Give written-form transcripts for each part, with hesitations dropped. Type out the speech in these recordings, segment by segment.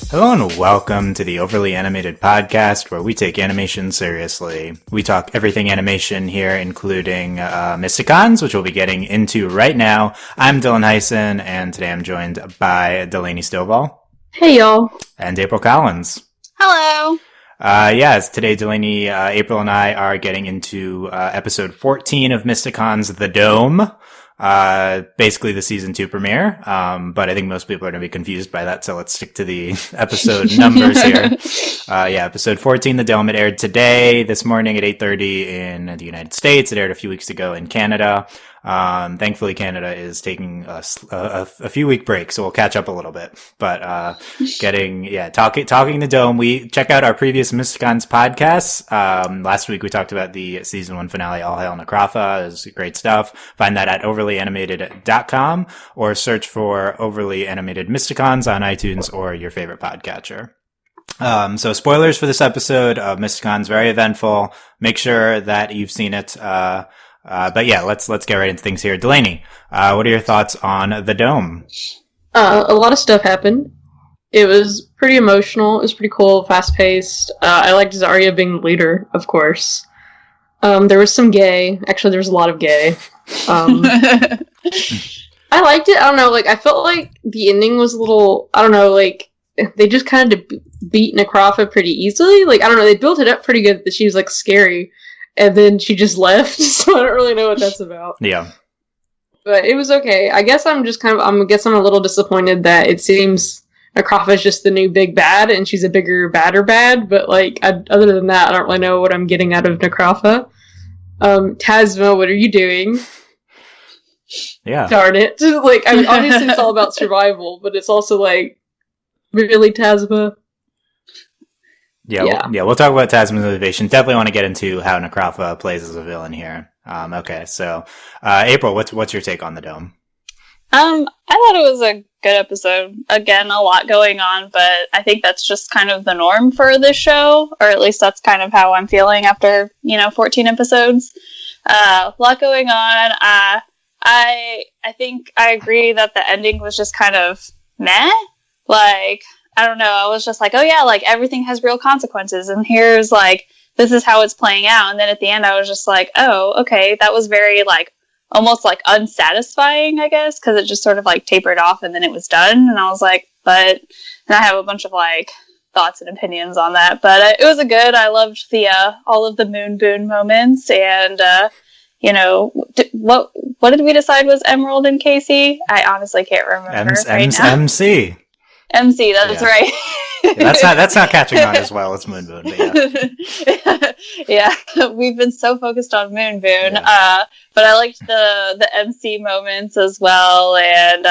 Hello and welcome to the Overly Animated Podcast, where we take animation seriously. We talk everything animation here, including Mysticons, which we'll be getting into right now. I'm Dylan Hysen, and today I'm joined by Delaney Stovall. Hey, y'all. And April Collins. Hello. Yes, today Delaney, April, and I are getting into episode 14 of Mysticons, The Dome. Basically the season 2 premiere. But I think most people are going to be confused by that, so let's stick to the episode numbers here. Episode 14, The Dome. It aired today, this morning at 8:30 in the United States. It aired a few weeks ago in Canada. Thankfully Canada is taking a few week break, so we'll catch up a little bit. But, talking the Dome, we check out our previous Mysticons podcasts. Last week we talked about the season 1 finale, All Hail Necrafa. It was great stuff. Find that at overlyanimated.com or search for Overly Animated Mysticons on iTunes or your favorite podcatcher. So spoilers for this episode of Mysticons, very eventful. Make sure that you've seen it, let's get right into things here. Delaney, what are your thoughts on The Dome? A lot of stuff happened. It was pretty emotional. It was pretty cool, fast-paced. I liked Zarya being the leader, of course. There was some gay. Actually, there was a lot of gay. I liked it. I don't know, I felt like the ending was a little, they just kind of beat Necrafa pretty easily. They built it up pretty good that she was, scary. And then she just left, so I don't really know what that's about. Yeah. But it was okay. I guess I'm just I'm a little disappointed that it seems Necrafa is just the new big bad, and she's a bigger, badder bad, but, other than that, I don't really know what I'm getting out of Necrafa. Tazma, what are you doing? Yeah. Darn it. Obviously it's all about survival, but it's also, really, Tazma? We'll talk about Tazma's motivation. Definitely want to get into how Necrafa plays as a villain here. So April, what's your take on The Dome? I thought it was a good episode. Again, a lot going on, but I think that's just kind of the norm for this show, or at least that's kind of how I'm feeling after 14 episodes. A lot going on. I think I agree that the ending was just kind of meh. I don't know, I was just like, oh yeah, everything has real consequences, and here's, this is how it's playing out, and then at the end I was just like, oh, okay, that was very, almost, unsatisfying, I guess, because it just sort of, tapered off, and then it was done, and I was like, and I have a bunch of, thoughts and opinions on that, but it was I loved the, all of the moon boon moments, and, what did we decide was Emerald and Casey? I honestly can't remember right now. MC. MC, that's right. That's not catching on as well as Moon Boon, but yeah. Yeah, we've been so focused on Moon Boon, but I liked the MC moments as well, and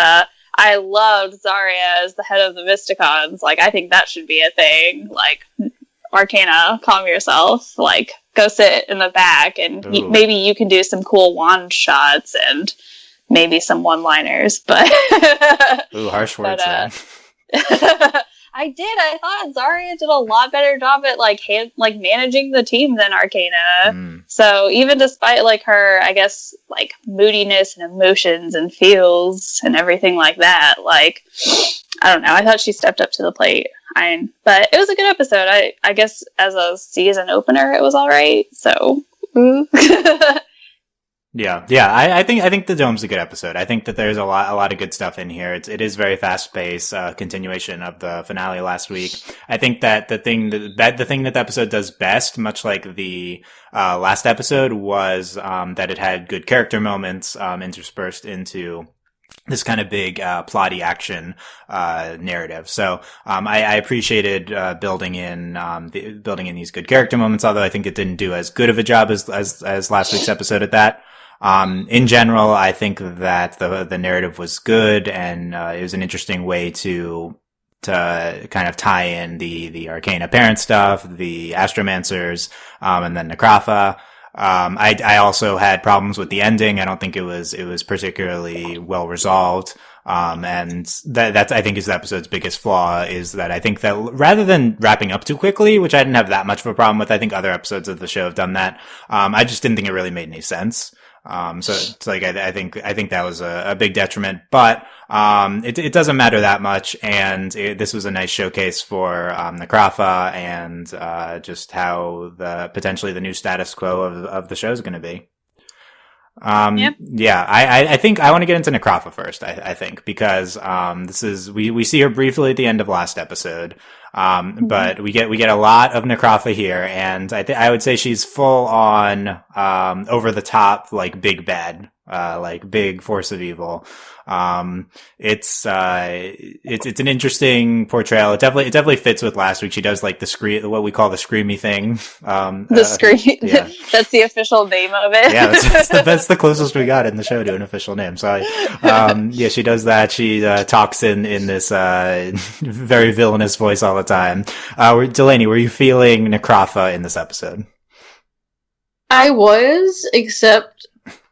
I loved Zarya as the head of the Mysticons. I think that should be a thing. Arcana, calm yourself. Go sit in the back, and maybe you can do some cool wand shots and maybe some one-liners. But ooh, harsh words. I did. I thought Zarya did a lot better job at managing the team than Arcana. So even despite her, I guess, moodiness and emotions and feels and everything like that, I don't know. I thought she stepped up to the plate. But it was a good episode. I guess as a season opener, it was all right. So. Yeah. I think The Dome's a good episode. I think that there's a lot of good stuff in here. It is very fast paced, continuation of the finale last week. I think that the thing that the episode does best, much like the last episode, was that it had good character moments interspersed into this kind of big plotty action narrative. So I appreciated building in these good character moments, although I think it didn't do as good of a job as last week's episode at that. In general, I think that the narrative was good, and it was an interesting way to kind of tie in the Arcana parent stuff, the Astromancers, and then Necrafa. I also had problems with the ending. I don't think it was particularly well resolved. And that's, I think, is the episode's biggest flaw, is that I think that rather than wrapping up too quickly, which I didn't have that much of a problem with, I think other episodes of the show have done that. I just didn't think it really made any sense. So it's like, I think that was a big detriment, but, it doesn't matter that much. And this was a nice showcase for, Necrafa and, just how potentially the new status quo of the show is going to be. Yeah, I think I want to get into Necrafa first, I think, because, we see her briefly at the end of last episode. But we get a lot of Necrafa here, and I would say she's full on, over the top, like big bad, like big force of evil. It's an interesting portrayal. It definitely fits with last week. She does like what we call the screamy thing. The scream. Yeah. That's the official name of it. Yeah, that's the closest we got in the show to an official name. So, yeah, she does that. She, talks in this, very villainous voice all the time. Delaney, were you feeling Necrafa in this episode? I was, except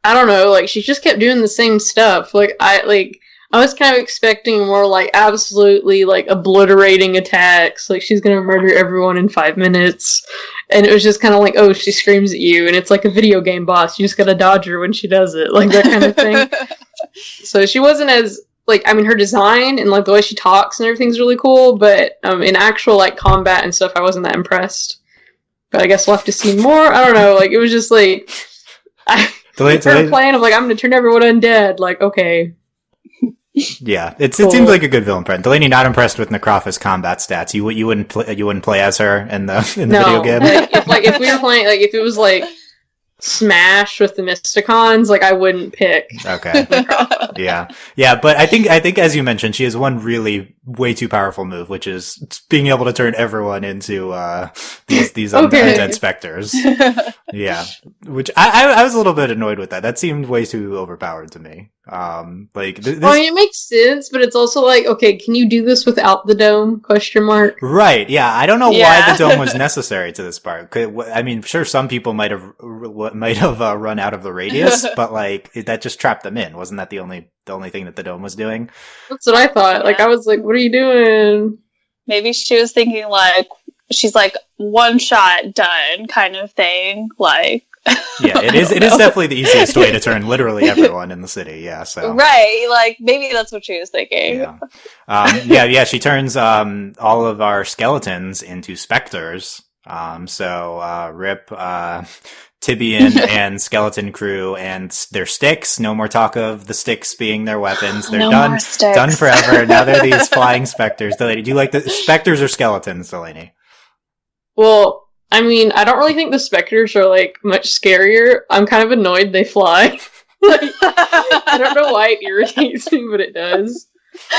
I don't know, like, she just kept doing the same stuff. I was kind of expecting more, like, absolutely, like, obliterating attacks. Like, she's gonna murder everyone in 5 minutes. And it was just kind of like, oh, she screams at you, and it's like a video game boss. You just gotta dodge her when she does it. Like, that kind of thing. So she wasn't as, like, I mean, her design and, like, the way she talks and everything's really cool, but, in actual, like, combat and stuff, I wasn't that impressed. But I guess we'll have to see more. I don't know, like, it was just, like... Her plan of, like, I'm gonna turn everyone undead. Like, okay. Yeah, it seems like a good villain plan. Delaney not impressed with Necrafa's combat stats. You wouldn't play as her in the video game. If we were playing, like, if it was like Smash with the Mysticons, like, I wouldn't pick. Okay. Yeah, but I think as you mentioned, she has one really way too powerful move, which is being able to turn everyone into these undead specters. Yeah, which I was a little bit annoyed with that. That seemed way too overpowered to me. It makes sense, but it's also like, okay, can you do this without the dome? ? Right. Yeah, I don't know why the dome was necessary to this part. I mean, sure, some people might have run out of the radius, but like that just trapped them in. Wasn't that the only thing that the dome was doing? That's what I thought. Yeah. Like, I was like, what are you doing? Maybe she was thinking, like, she's like, one shot, done, kind of thing. Like, yeah, it is definitely the easiest way to turn literally everyone in the city. Yeah, so right, like, maybe that's what she was thinking. Yeah, she turns all of our skeletons into specters. Rip Tibian and skeleton crew and their sticks. No more talk of the sticks being their weapons. They're done forever. Now they're these flying specters. Delaney, do you like the specters or skeletons, Delaney? Well, I mean, I don't really think the specters are, like, much scarier. I'm kind of annoyed they fly. Like, I don't know why it irritates me, but it does.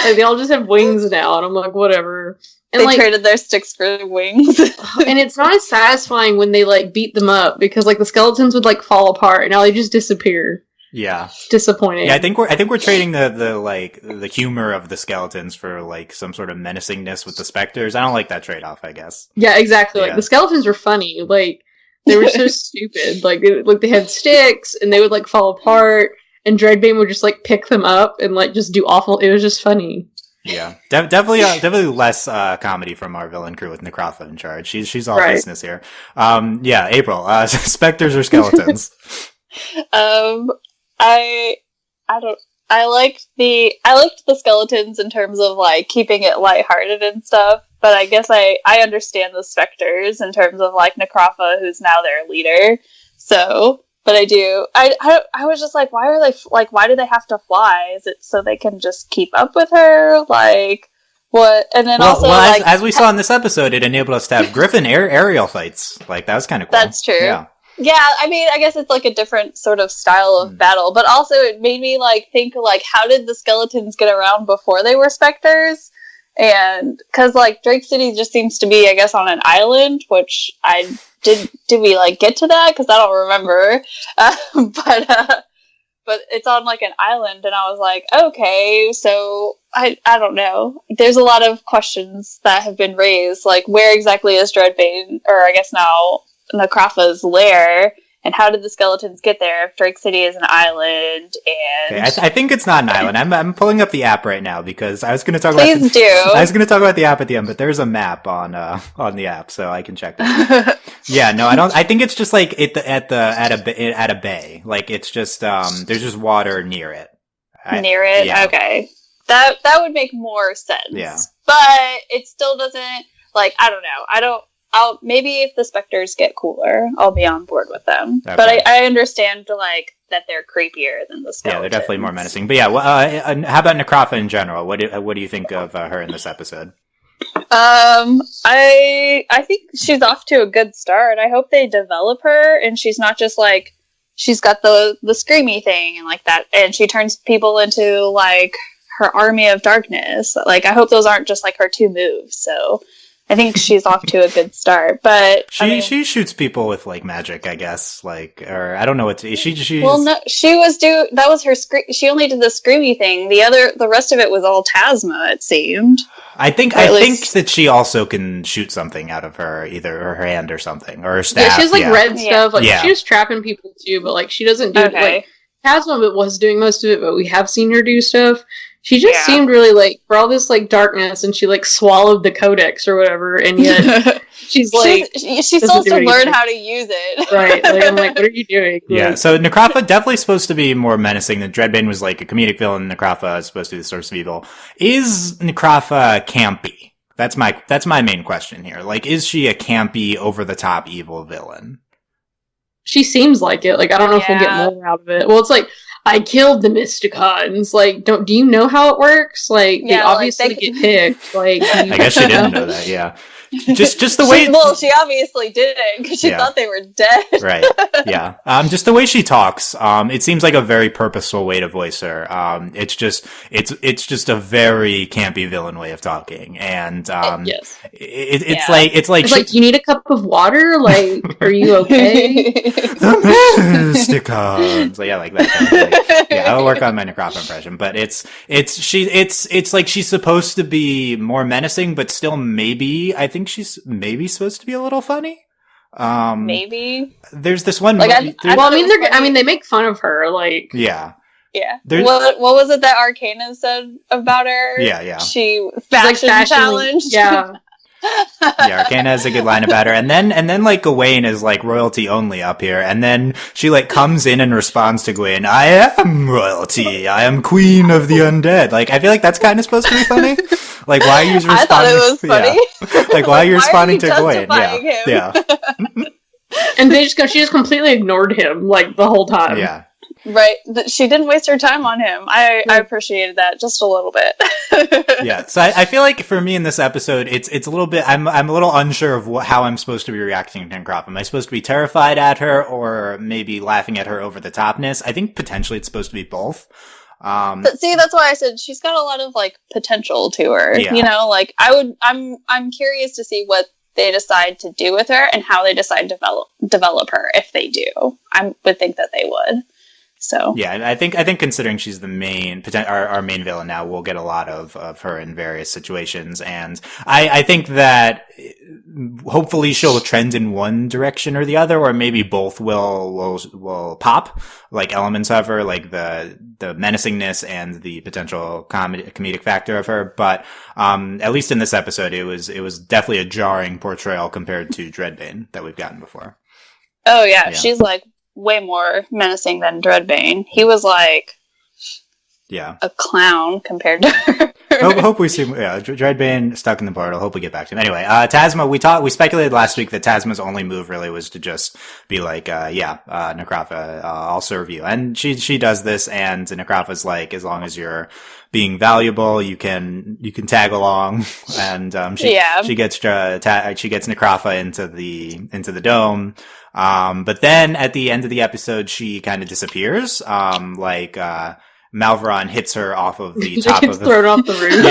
Like, they all just have wings now, and I'm like, whatever. And they traded their sticks for wings. And it's not as satisfying when they, like, beat them up, because, like, the skeletons would, like, fall apart, and now they just disappear. Yeah. It's disappointing. Yeah, I think we're trading the humor of the skeletons for, like, some sort of menacingness with the specters. I don't like that trade-off, I guess. Yeah, exactly. Like, the skeletons were funny. Like, they were so stupid. Like, they had sticks, and they would, like, fall apart, and Dreadbane would just, like, pick them up and, like, just do awful... It was just funny. Yeah, definitely less comedy from our villain crew with Necrafa in charge. She's all business here. Yeah, April, specters or skeletons? I liked the skeletons in terms of, like, keeping it lighthearted and stuff, but I guess I understand the specters in terms of, like, Necrafa, who's now their leader. So, but I was just like, why do they have to fly? Is it so they can just keep up with her? Like, what? And then as we saw in this episode, it enabled us to have Griffin aerial fights. Like, that was kind of cool. That's true. Yeah, I mean, I guess it's, like, a different sort of style of battle, but also it made me, like, think, like, how did the skeletons get around before they were specters? And, because, like, Drake City just seems to be, I guess, on an island, which did we, like, get to that? Because I don't remember. But it's on, like, an island, and I was like, okay, so, I don't know. There's a lot of questions that have been raised, like, where exactly is Dreadbane, or I guess now Necrafa's lair, And how did the skeletons get there if Drake City is an island? And Okay, I think it's not an island. I'm pulling up the app right now because I was going to talk Please about. do. I was going to talk about the app at the end, but there's a map on the app, so I can check that. Yeah, no, I don't. I think it's just like at a bay. Like it's just there's just water near it. Near it, yeah. Okay. That would make more sense. Yeah. But it still doesn't. Like, I don't know. I'll maybe if the specters get cooler, I'll be on board with them. Okay. But I understand like that they're creepier than the skeletons. Yeah, they're definitely more menacing. But yeah, how about Necrafa in general? What do you think of her in this episode? I think she's off to a good start. I hope they develop her, and she's not just like she's got the screamy thing and like that, and she turns people into like her army of darkness. Like I hope those aren't just like her two moves. So I think she's off to a good start, but she shoots people with like magic, I guess. Like, or I don't know what she. Well, no, that was her. She only did the screamy thing. The rest of it was all Tazma. It seemed. I think that she also can shoot something out of her, either her hand or something, or her staff. Yeah, she has like red stuff. Like yeah. she was trapping people too, but like she doesn't do like Tazma was doing most of it, but we have seen her do stuff. She just seemed really like for all this like darkness, and she like swallowed the codex or whatever, and yet she's like she still has to learn how to use it. Right? Like I'm like, what are you doing? Yeah. Like, so Necrafa definitely supposed to be more menacing than Dreadbane was like a comedic villain. Necrafa is supposed to be the source of evil. Is Necrafa campy? That's my main question here. Like, is she a campy, over the top evil villain? she seems like it. Like I don't know if we'll get more out of it. Well, it's like I killed the Mysticons. Like, do you know how it works? Like, they obviously get picked. Like, I guess she didn't know that. Yeah, just the way. She obviously didn't because she thought they were dead. Right. Yeah. Just the way she talks. It seems like a very purposeful way to voice her. It's just a very campy villain way of talking, and it's like you need a cup of water. Like, are you okay? The Mysticons. So yeah, like that. Yeah, I'll work on my Necrafa impression, but it's like she's supposed to be more menacing, but still maybe I think she's maybe supposed to be a little funny. Maybe there's this one. They make fun of her. Like, yeah. What was it that Arcana said about her? Yeah. She fashion challenged. Yeah. Yeah, Arcana has a good line about her, and then like Gawain is like royalty only up here, and then she like comes in and responds to Gawain, "I am royalty. I am queen of the undead." Like, I feel like that's kind of supposed to be funny. Like, why are you responding? I thought it was funny. Yeah. Like, why are you responding to Gawain? Yeah. And she just completely ignored him like the whole time. Yeah. Right. She didn't waste her time on him. I appreciated that just a little bit. Yeah. So I feel like for me in this episode, it's a little bit, I'm a little unsure of how I'm supposed to be reacting to Necrafa. Am I supposed to be terrified at her or maybe laughing at her over the topness? I think potentially it's supposed to be both. But see, that's why I said she's got a lot of like potential to her. Yeah. You know, like I'm curious to see what they decide to do with her and how they decide to develop her if they do. I would think that they would. So yeah, I think considering she's the main our main villain now, we'll get a lot of her in various situations, and I think that hopefully she'll trend in one direction or the other, or maybe both will pop, like elements of her, like the menacingness and the potential comedic factor of her. But at least in this episode, it was definitely a jarring portrayal compared to Dreadbane that we've gotten before. Oh yeah. She's like way more menacing than Dreadbane. He was like a clown compared to her. Hope we see Dreadbane stuck in the portal. Hope we get back to him. Anyway, Tazma, we speculated last week that Tazma's only move really was to just be like, Necrafa, I'll serve you. And she does this, and Necrafa's like, as long as you're being valuable, you can tag along, and she gets Necrafa into the dome. But then at the end of the episode, she kind of disappears. Malvaron hits her off of the She top gets of the thrown off the roof.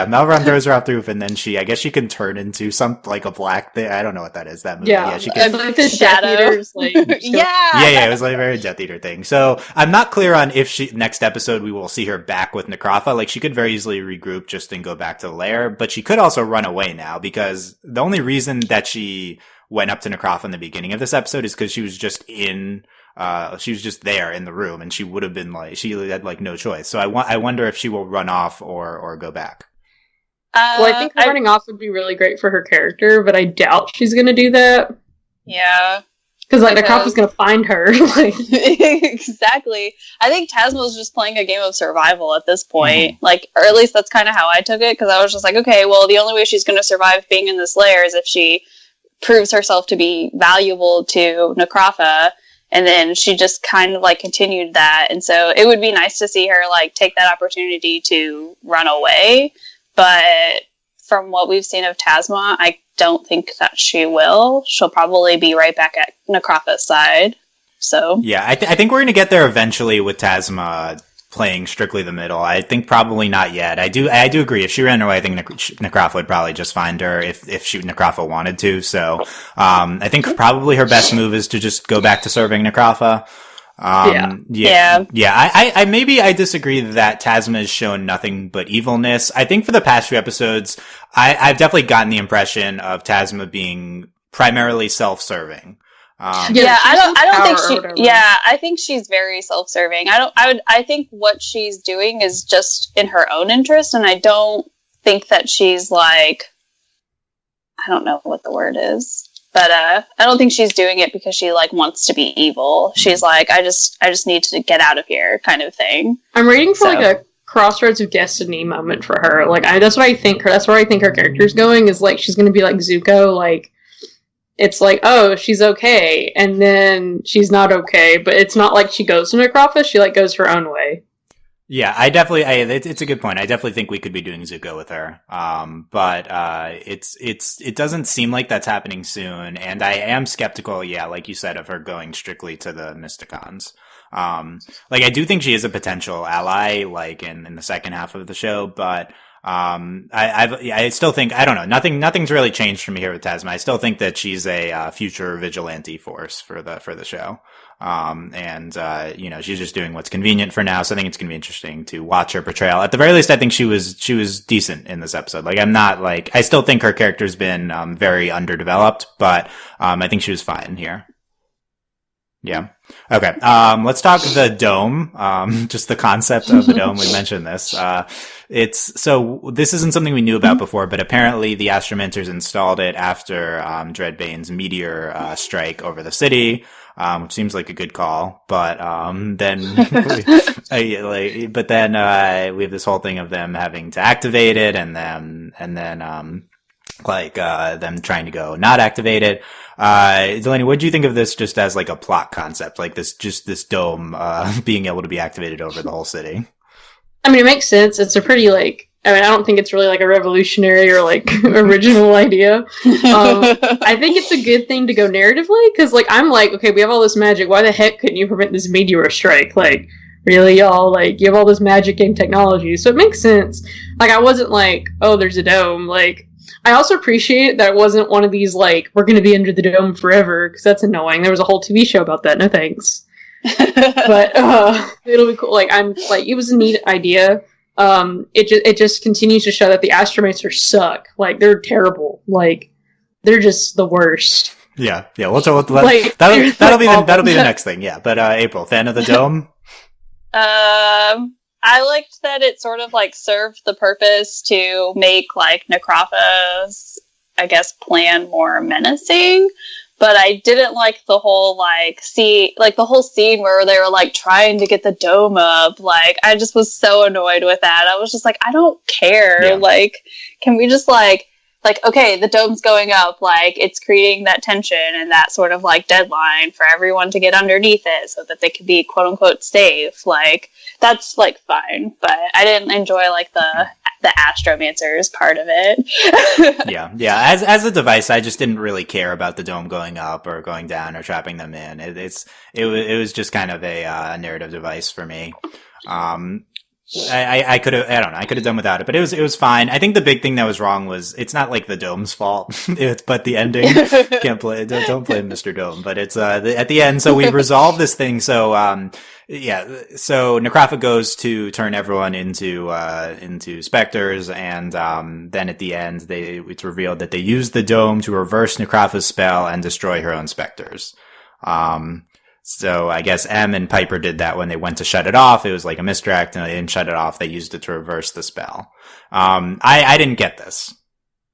Malvaron throws her off the roof, and then I guess she can turn into like a black thing. I don't know what that is, that movie. Yeah, she can. like the Death Eaters, like, yeah, it was like a very Death Eater thing. So I'm not clear on if next episode we will see her back with Necrafa. Like, she could very easily regroup just and go back to the lair, but she could also run away now, because the only reason that she went up to Necrafa in the beginning of this episode is because she was just there in the room, and she would have been like, she had like no choice. So I wonder if she will run off or go back. Well, I think running off would be really great for her character, but I doubt she's going to do that. Yeah. Because Necrafa's going to find her. Exactly. I think Tazma's just playing a game of survival at this point. Like, or at least that's kind of how I took it, because I was just like, okay, well, the only way she's going to survive being in this lair is if she proves herself to be valuable to Necrafa, and then she just kind of like continued that. And so it would be nice to see her like take that opportunity to run away, but from what we've seen of Tazma, I don't think that she will. She'll probably be right back at Necrafa's side. So yeah, I think we're going to get there eventually with Tazma playing strictly the middle. I think probably not yet. I do agree. If she ran away, I think Necrafa would probably just find her if Necrafa wanted to. So I think probably her best move is to just go back to serving Necrafa. I disagree that Tazma has shown nothing but evilness. I think for the past few episodes, I've definitely gotten the impression of Tazma being primarily self-serving. I think she's very self-serving. I think what she's doing is just in her own interest, and I don't think that she's like, I don't know what the word is, but I don't think she's doing it because she like wants to be evil. She's like, I just need to get out of here, kind of thing. I'm reading for like a Crossroads of Destiny moment for her. Like, that's what I think. That's where I think her character's going. Is like she's going to be like Zuko. Like, it's like, oh, she's okay, and then she's not okay. But it's not like she goes to Necrafa. She like goes her own way. Yeah, it's a good point. I definitely think we could be doing Zuko with her. But it doesn't seem like that's happening soon. And I am skeptical, yeah, like you said, of her going strictly to the Mysticons. Like, I do think she is a potential ally, like in the second half of the show, but, I still think, I don't know, nothing's really changed from here with Tazma. I still think that she's a, future vigilante force for the show. She's just doing what's convenient for now. So I think it's going to be interesting to watch her portrayal. At the very least, I think she was decent in this episode. Like, I'm not like, I still think her character's been, very underdeveloped, but, I think she was fine here. Yeah. Okay. Let's talk the dome. Just the concept of the dome. We mentioned this. This isn't something we knew about before, but apparently the Astromancers installed it after, Dreadbane's meteor, strike over the city. Which seems like a good call, but then we have this whole thing of them having to activate it, and then them trying to go not activate it. Delaney, what do you think of this just as like a plot concept, like this dome being able to be activated over the whole city? I mean, it makes sense. It's a pretty I don't think it's really like a revolutionary or like original idea. I think it's a good thing to go narratively, because like I'm like, okay, we have all this magic. Why the heck couldn't you prevent this meteor strike? Like, really, y'all? Like, you have all this magic game technology, so it makes sense. Like, I wasn't like, oh, there's a dome. Like, I also appreciate that it wasn't one of these like, we're going to be under the dome forever, because that's annoying. There was a whole TV show about that. No thanks. But it'll be cool. Like, it was a neat idea. It just continues to show that the Astromancers suck. Like, they're terrible. Like, they're just the worst. Yeah. We'll talk about that. That'll be the next thing. Yeah. But April, fan of the dome? I liked that it sort of like served the purpose to make like Necrafa's, I guess, plan more menacing. But I didn't like the whole the whole scene where they were like trying to get the dome up. Like, I just was so annoyed with that. I was just like, I don't care. Yeah. Like, can we just like, okay, the dome's going up. Like, it's creating that tension and that sort of like deadline for everyone to get underneath it so that they could be quote unquote safe. Like, that's like fine. But I didn't enjoy like the the Astromancers part of it. Yeah. As a device, I just didn't really care about the dome going up or going down or trapping them in. It was just kind of a narrative device for me. I could have, I don't know, I could have done without it, but it was fine. I think the big thing that was wrong was, it's not like the dome's fault, but the ending. Don't blame Mr. Dome, but it's, at the end, so we resolved this thing, so Necrafa goes to turn everyone into specters, and, then at the end, it's revealed that they used the dome to reverse Necrafa's spell and destroy her own specters. So I guess M and Piper did that when they went to shut it off. It was like a misdirect, and they didn't shut it off. They used it to reverse the spell. I didn't get this.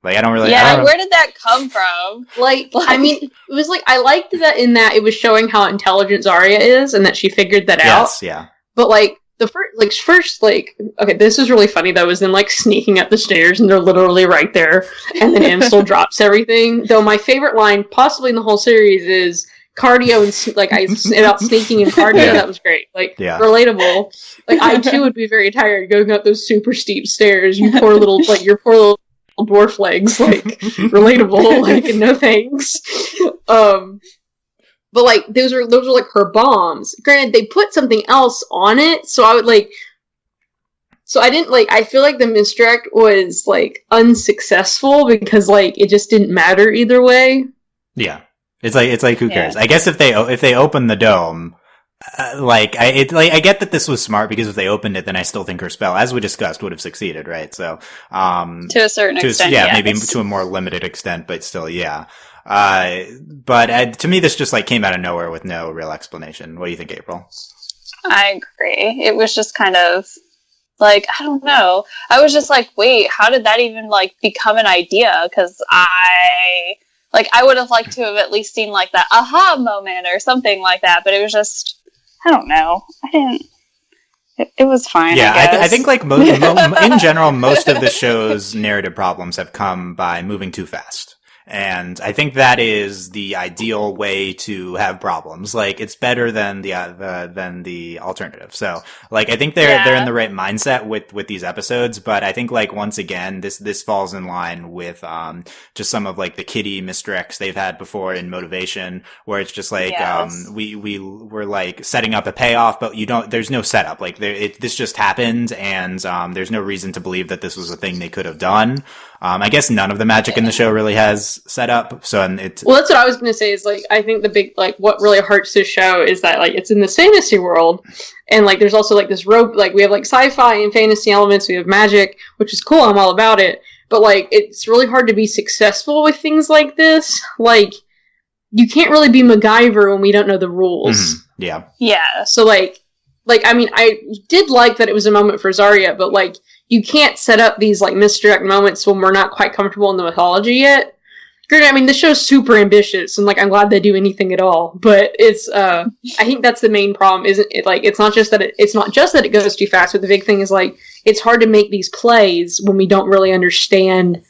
Like, I don't really. Yeah, where did that come from? Like, I mean, it was like, I liked that in that it was showing how intelligent Zarya is, and that she figured that out. Yes, yeah. But like the first, okay, this is really funny though. Is then like sneaking up the stairs, and they're literally right there, and then M still drops everything. Though my favorite line, possibly in the whole series, is cardio, and like I about sneaking and cardio. Yeah. That was great. Like, relatable. Like, I too would be very tired going up those super steep stairs. You poor little, like, your poor little dwarf legs. Like, relatable. Like, no thanks. But like those are like her bombs. Granted, they put something else on it, so I would like. So I didn't like. I feel like the misdirect was like unsuccessful because like it just didn't matter either way. Yeah. It's like who cares? I guess if they open the dome, I get that this was smart, because if they opened it, then I still think her spell, as we discussed, would have succeeded, right? So, to a certain extent, maybe to a more limited extent, but still, yeah. But to me, this just like came out of nowhere with no real explanation. What do you think, April? I agree. It was just kind of like, I don't know. I was just like, wait, how did that even like become an idea? Because I would have liked to have at least seen like that aha moment or something like that, but it was just, I don't know. It was fine. Yeah, I guess. I think like in general, most of the show's narrative problems have come by moving too fast. And I think that is the ideal way to have problems. Like, it's better than the alternative. So, like, I think they're in the right mindset with these episodes, but I think, like, once again, this falls in line with, just some of, like, the kiddie misdirects they've had before in Motivation, where it's just like, we're like setting up a payoff, but there's no setup. Like, this just happened, and, there's no reason to believe that this was a thing they could have done. I guess none of the magic in the show really has set up. So, well, that's what I was going to say is, like, I think the big, like, what really hurts this show is that, like, it's in this fantasy world, and, like, there's also, like, this rope, like, we have, like, sci-fi and fantasy elements, we have magic, which is cool, I'm all about it, but, like, it's really hard to be successful with things like this. Like, you can't really be MacGyver when we don't know the rules. Mm-hmm. Yeah. Yeah. So, like, I mean, I did like that it was a moment for Zarya, but, like, you can't set up these, like, misdirect moments when we're not quite comfortable in the mythology yet. Granted, I mean, the show's super ambitious, and, like, I'm glad they do anything at all, but it's, I think that's the main problem, isn't it? Like, it's not just that it goes too fast, but the big thing is, like, it's hard to make these plays when we don't really understand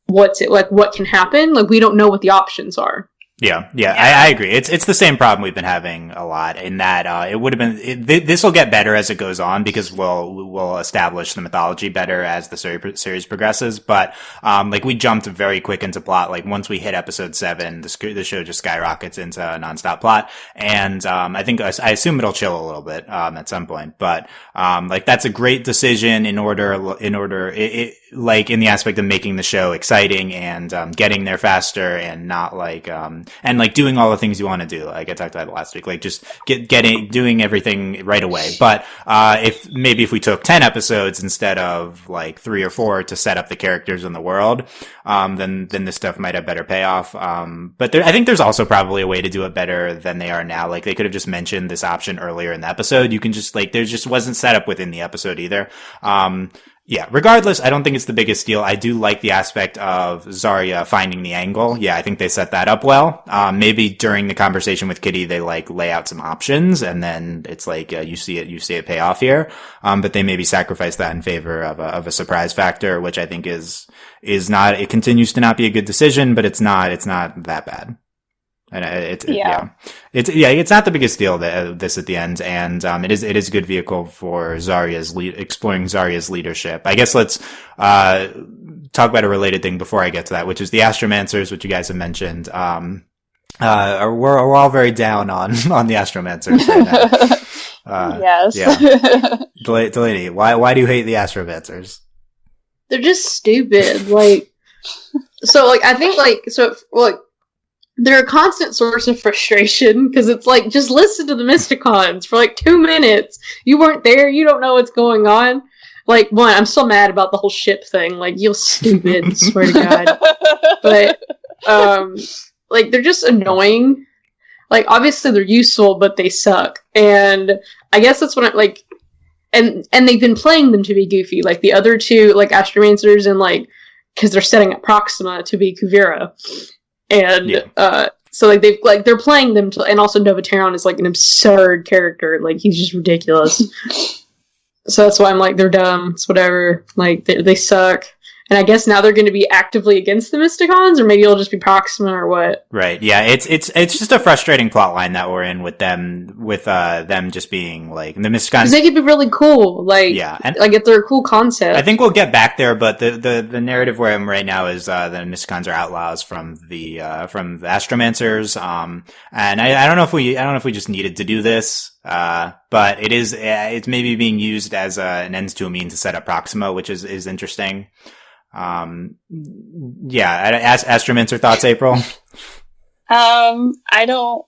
what can happen. Like, we don't know what the options are. Yeah, I agree. It's the same problem we've been having a lot, in that it would have been. This will get better as it goes on, because we'll establish the mythology better as the series progresses. But like, we jumped very quick into plot. Like, once we hit episode 7, the show just skyrockets into a nonstop plot, and I assume it'll chill a little bit at some point. But like, that's a great decision in order like, in the aspect of making the show exciting and getting there faster, and not like and like doing all the things you want to do. Like I talked about last week, like just doing everything right away. But if we took 10 episodes instead of like 3 or 4 to set up the characters in the world, then this stuff might have better payoff. But I think there's also probably a way to do it better than they are now. Like, they could have just mentioned this option earlier in the episode. You can just, like, there just wasn't set up within the episode either. Yeah, regardless, I don't think it's the biggest deal. I do like the aspect of Zarya finding the angle. Yeah, I think they set that up well. Maybe during the conversation with Kitty, they like lay out some options, and then it's like, you see it pay off here. But they maybe sacrifice that in favor of a surprise factor, which I think is not, it continues to not be a good decision, but it's not that bad. And it's not the biggest deal this at the end, and it is a good vehicle for exploring Zarya's leadership. I guess let's talk about a related thing before I get to that, which is the Astromancers, which you guys have mentioned. We're all very down on the Astromancers right now. Yes. Yeah. Delaney, why do you hate the Astromancers? They're just stupid. I think they're a constant source of frustration because it's like, just listen to the Mysticons for 2 minutes. You weren't there. You don't know what's going on. One, I'm still mad about the whole ship thing. You're stupid. Swear to God. But they're just annoying. Obviously they're useful, but they suck. And I guess that's what and they've been playing them to be goofy. The other two, Astromancers, and because they're setting up Proxima to be Kuvira. And they're playing them to, and also Novateron is an absurd character. He's just ridiculous. So that's why I'm they're dumb. It's whatever. They suck. And I guess now they're going to be actively against the Mysticons, or maybe it'll just be Proxima or what. Right. Yeah. It's just a frustrating plot line that we're in with them just being the Mysticons. Because they could be really cool. And if they're a cool concept. I think we'll get back there, but the narrative where I'm right now is, the Mysticons are outlaws from the Astromancers. And I don't know if we just needed to do this. But it's maybe being used as an ends to a mean to set up Proxima, which is interesting. Astromancer thoughts, April? I don't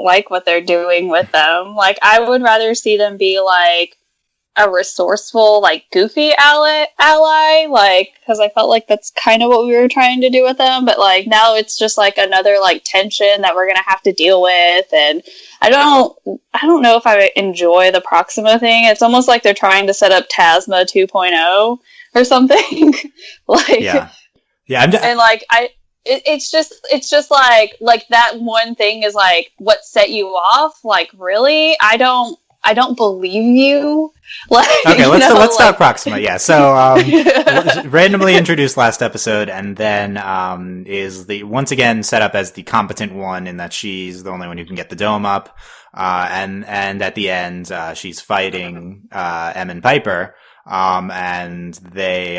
like what they're doing with them. I would rather see them be a resourceful, goofy ally, because I felt that's kind of what we were trying to do with them, but now it's just another tension that we're gonna have to deal with, and I don't know if I enjoy the Proxima thing. It's almost like they're trying to set up Tazma 2.0 or something. It's just that one thing is what set you off. Really, I don't believe you. Okay, let's talk Proxima. Yeah, so randomly introduced last episode, and then is once again set up as the competent one in that she's the only one who can get the dome up, and at the end she's fighting Em and Piper, and they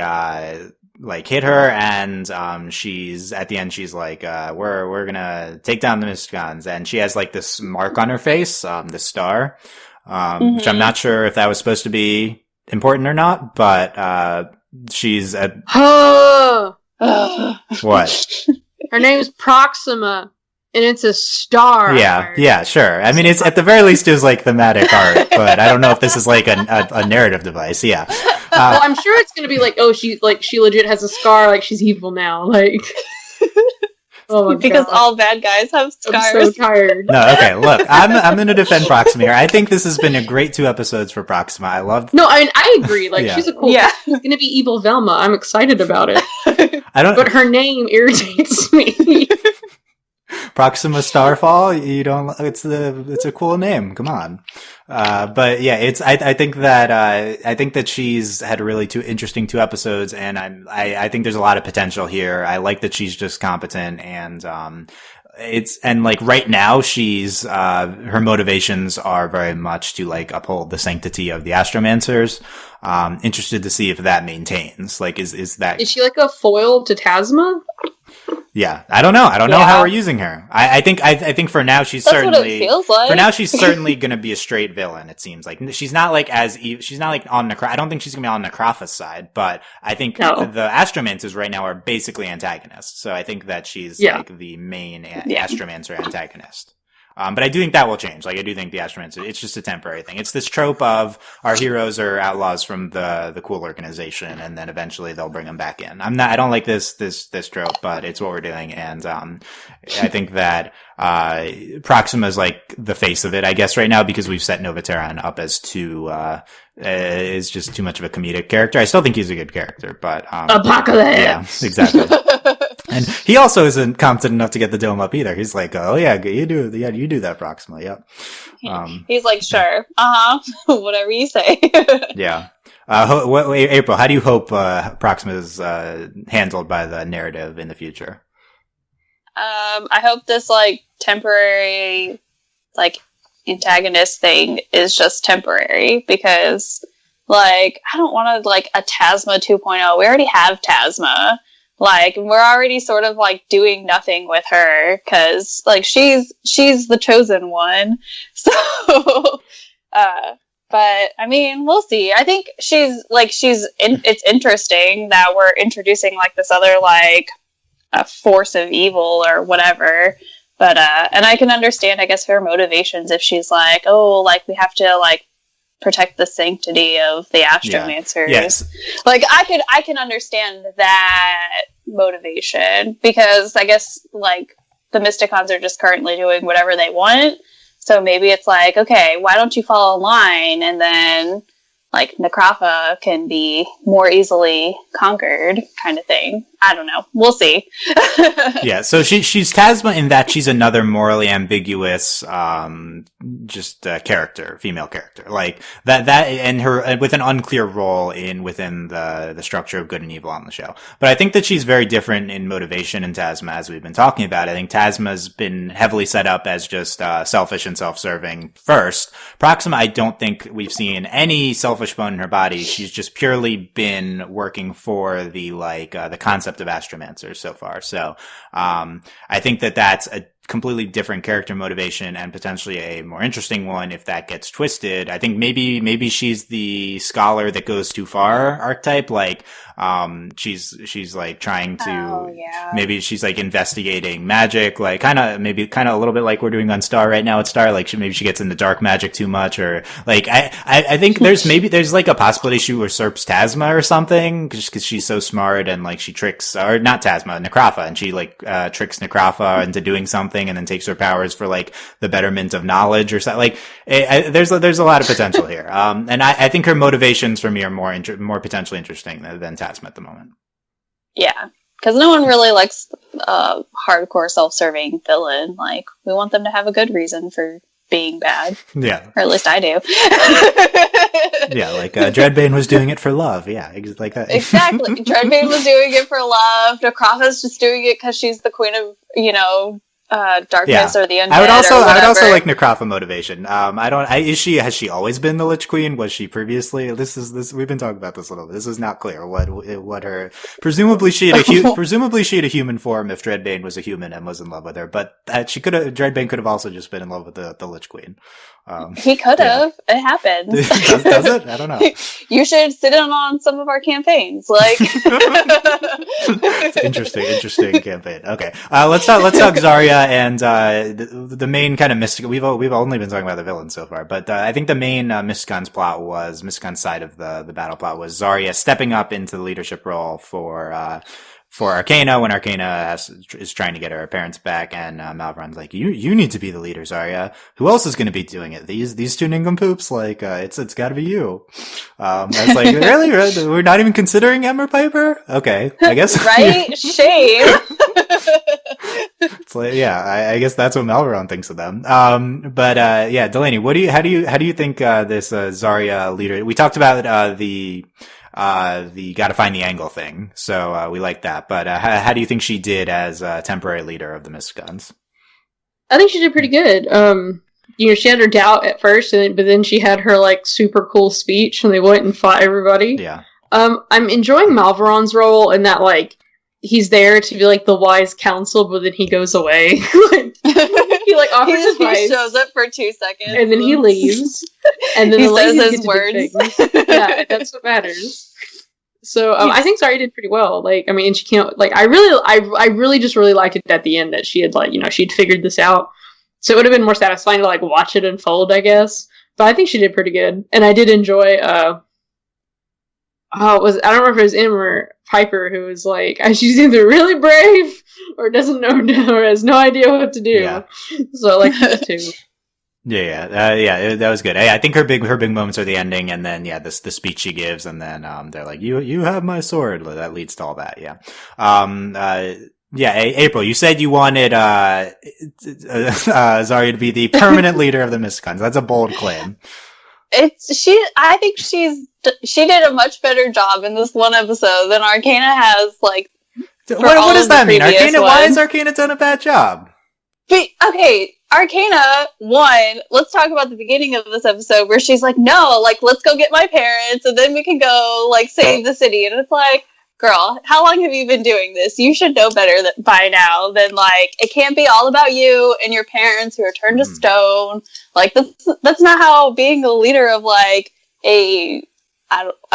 hit her, and she's at the end she's we're gonna take down the Mysticons, and she has this mark on her face, the star. Which I'm not sure if that was supposed to be important or not, but she's at what? Her name's Proxima, and it's a star. Yeah, sure. I mean, it's at the very least is thematic art, but I don't know if this is a narrative device. Yeah. Well, I'm sure it's gonna be she legit has a scar, she's evil now, Oh because God. All bad guys have scars. I'm so tired. No, okay, look, I'm going to defend Proxima here. I think this has been a great 2 episodes for Proxima. I loved. No, I agree. She's a cool. Yeah, she's going to be evil Velma. I'm excited about it. But her name irritates me. Proxima Starfall. You don't. It's a cool name. Come on. But yeah, I think that she's had a really 2 interesting 2 episodes, and I think there's a lot of potential here. I like that she's just competent, and right now she's her motivations are very much to uphold the sanctity of the Astromancers. Interested to see if that maintains. Is she a foil to Tazma? Yeah, I don't know. I don't know how we're using her. I think for now she's certainly. What it feels like. For now she's certainly going to be a straight villain. It seems like she's not she's not on Necrafa. I don't think she's going to be on Necrafa's side, but I think the Astromancers right now are basically antagonists. So I think that she's the main Astromancer antagonist. But I do think that will change. I do think the Astromancer, it's just a temporary thing. It's this trope of our heroes are outlaws from the cool organization, and then eventually they'll bring them back in. I don't like this trope, but it's what we're doing. And, I think that, Proxima is the face of it, I guess, right now, because we've set Novateron up as is just too much of a comedic character. I still think he's a good character, but, Apocalypse! Yeah, exactly. And he also isn't competent enough to get the dome up either. He's oh yeah, you do that, Proxima. Yep. He's sure, whatever you say. Yeah. April, how do you hope Proxima is handled by the narrative in the future? I hope this temporary, like, antagonist thing is just temporary, because, like, I don't want to, like, a Tazma 2.0. We already have Tazma. Like, we're already sort of, like, doing nothing with her, because, like, she's the chosen one. So, but, I mean, we'll see. I think it's interesting that we're introducing, like, this other, like, a force of evil or whatever. But, and I can understand, I guess, her motivations if she's like, oh, like, we have to, like, protect the sanctity of the Astromancers. Yeah. Yes. Like, I can understand that motivation, because I guess, like, the Mysticons are just currently doing whatever they want. So maybe it's like, okay, why don't you fall in line, and then, like, Necrafa can be more easily conquered, kind of thing. I don't know. We'll see. Yeah, so she's Tazma in that she's another morally ambiguous, character, female character. Like, that, and her, with an unclear role within the structure of good and evil on the show. But I think that she's very different in motivation in Tazma, as we've been talking about. I think Tazma's been heavily set up as just, selfish and self-serving first. Proxima, I don't think we've seen any selfish bone in her body. She's just purely been working for the concept of Astromancers so far. So, I think that that's a completely different character motivation, and potentially a more interesting one if that gets twisted. I think maybe she's the scholar that goes too far archetype. Like, she's like trying to, maybe she's like investigating magic, like kind of a little bit like we're doing on Star right now at Star. Like, maybe she gets into dark magic too much, or like, I think there's like a possibility she usurps Tazma or something, just cause she's so smart, and like she tricks, or not Tazma, Necrafa, and she like, tricks Necrafa into doing something, and then takes her powers for like the betterment of knowledge or something. Like, there's a lot of potential here. And I think her motivations for me are more potentially interesting than Tazma at the moment. Yeah. Because no one really likes a hardcore self-serving villain. Like, we want them to have a good reason for being bad. Yeah. Or at least I do. Yeah, like Dreadbane was doing it for love. Yeah, like that. Exactly. Dreadbane was doing it for love. Necrafa's just doing it because she's the queen of, darkness or the undead. I would also like Necrafa motivation. Has she always been the Lich Queen? Was she previously? We've been talking about this a little bit. This is not clear what her, presumably she had a human form if Dreadbane was a human and was in love with her, but Dreadbane could have also just been in love with the Lich Queen. He could have. Yeah. It happened. Does it? I don't know. You should sit in on some of our campaigns. Like, it's interesting campaign. Okay, let's talk Zarya and the main kind of Mystic. We've only been talking about the villain so far, but I think the main Mysticons side of the battle plot was Zarya stepping up into the leadership role for Arcana when Arcana is trying to get her parents back, and Malvaron's like, you need to be the leader, Zarya. Who else is going to be doing it? These two nincompoops? Like, it's got to be you. I was like, really? We're not even considering Ember Piper? Okay, I guess. Right? Shame. It's like, yeah, I guess that's what Malvaron thinks of them. But Delaney, how do you think this Zarya leader? We talked about the gotta find the angle thing. So, we like that. But, how do you think she did as a temporary leader of the Mysticons? I think she did pretty good. She had her doubt at first, but then she had her, like, super cool speech, and they went and fought everybody. Yeah. I'm enjoying Malvaron's role in that, like, he's there to be, like, the wise counsel, but then he goes away. He, like, offers his advice. He shows up for 2 seconds. And then he leaves. And then he the says ladies his get words. to do things. Yeah, that's what matters. So, I think Zarya did pretty well. Like, I mean, she can't, like, I really just really liked it at the end that she had, like, she'd figured this out. So it would have been more satisfying to, like, watch it unfold, I guess. But I think she did pretty good. And I did enjoy, I don't remember if it was him or Piper who was like, she's either really brave or doesn't know, or has no idea what to do. Yeah. So I like that too. That was good. I think her big moments are the ending, and then the speech she gives, and then they're like, you have my sword. That leads to all that. April, you said you wanted Zarya to be the permanent leader of the Mysticons. That's a bold claim. I think she did a much better job in this one episode than Arcana has, like, what does that mean? Arcana, why has Arcana done a bad job? But, okay, Arcana, one, let's talk about the beginning of this episode where she's like, no, like, let's go get my parents and then we can go, like, save the city. And it's like, girl, how long have you been doing this? You should know better by now than, like, it can't be all about you and your parents who are turned to stone. Like, that's not how being a leader of, like, a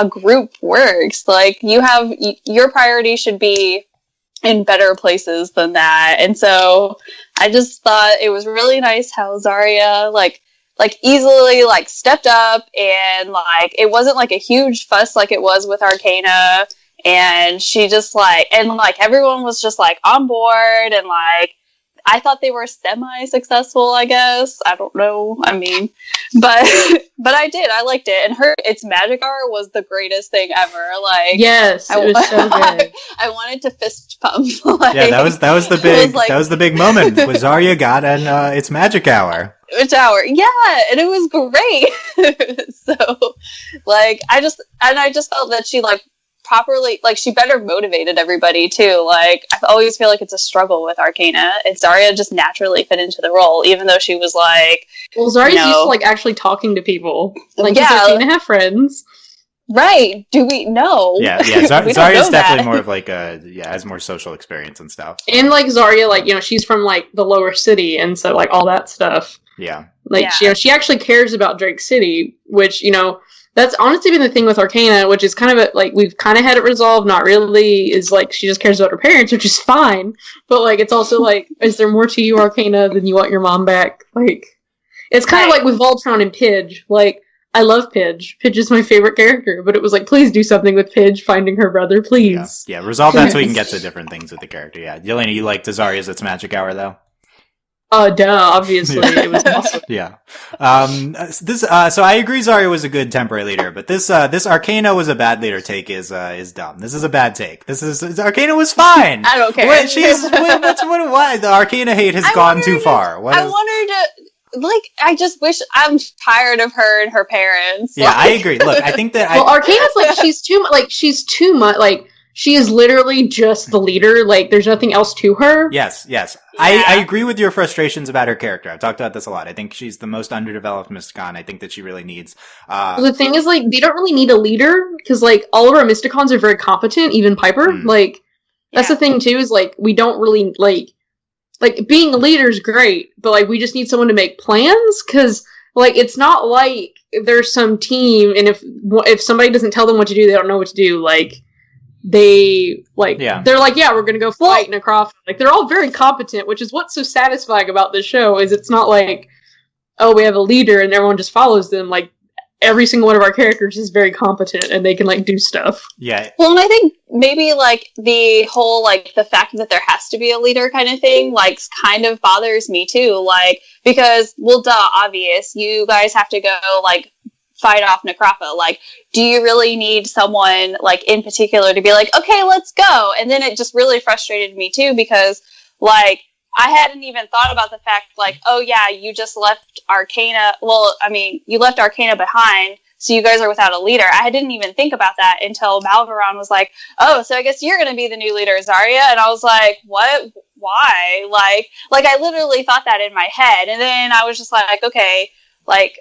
group works. Like, your priority should be in better places than that. And so I just thought it was really nice how Zarya like easily like stepped up, and like it wasn't like a huge fuss like it was with Arcana, and she just like, and like everyone was just like on board, and like I thought they were semi-successful, I guess. I don't know. I mean, but I did. I liked it. And its magic hour was the greatest thing ever. Like, yes, it was so good. I wanted to fist pump. Like, yeah, that was the big moment. Was Zarya got and its magic hour. Its hour, yeah, and it was great. So, like, I just felt that she like properly, like, she better motivated everybody too. Like, I always feel like it's a struggle with Arcana, and Zarya just naturally fit into the role, even though she was like, well, Zarya's used to like actually talking to people. Like, does Arcana have friends? Right? Do we know? Yeah. Zarya's definitely more of like has more social experience and stuff. And like Zarya, like, you know, she's from like the lower city, and so like all that stuff. Yeah. Like, she actually cares about Drake City, which, you know, that's honestly been the thing with Arcana, which is kind of like, we've kind of had it resolved, not really, is like, she just cares about her parents, which is fine, but like, it's also like, is there more to you, Arcana, than you want your mom back? Like, it's kind of like with Voltron and Pidge. Like, I love Pidge. Pidge is my favorite character, but it was like, please do something with Pidge finding her brother, please. Yeah, resolve that so we can get to different things with the character, yeah. Delaney, you like Zarya's Its Magic Hour, though? Obviously. It was awesome. Yeah. So I agree Zarya was a good temporary leader, but this Arcana was a bad leader take is dumb. This is a bad take. Arcana was fine. I don't care. What the Arcana hate has gone too far. I want her to, like, I just wish, I'm tired of her and her parents. Yeah, like, I agree. Look, I think that Arcana's like, she's too much, like, she is literally just the leader. Like, there's nothing else to her. Yes. Yeah. I agree with your frustrations about her character. I've talked about this a lot. I think she's the most underdeveloped Mysticon. I think that she really needs... the thing is, like, they don't really need a leader, because, like, all of our Mysticons are very competent, even Piper. Like, that's the thing, too, is, like, we don't really, like, being a leader is great, but, like, we just need someone to make plans, because, like, it's not like there's some team, and if somebody doesn't tell them what to do, they don't know what to do, like... They're like, yeah, we're gonna go fight Necrafa. Like, they're all very competent, which is what's so satisfying about this show, is it's not like, oh, we have a leader and everyone just follows them. Like, every single one of our characters is very competent and they can, like, do stuff. Yeah. Well, and I think maybe, like, the whole, like, the fact that there has to be a leader kind of thing, like, kind of bothers me too. Like, because, well, duh, obvious, you guys have to go, like, fight off Necrafa. Like, do you really need someone, like, in particular to be like, okay, let's go? And then it just really frustrated me too, because, like, I hadn't even thought about the fact, like, oh yeah, you just left Arcana, well, I mean, you left Arcana behind, so you guys are without a leader. I didn't even think about that until Malvaron was like, oh, so I guess you're gonna be the new leader, Zarya. And I was like, what? Why? Like I literally thought that in my head, and then I was just like, okay, like,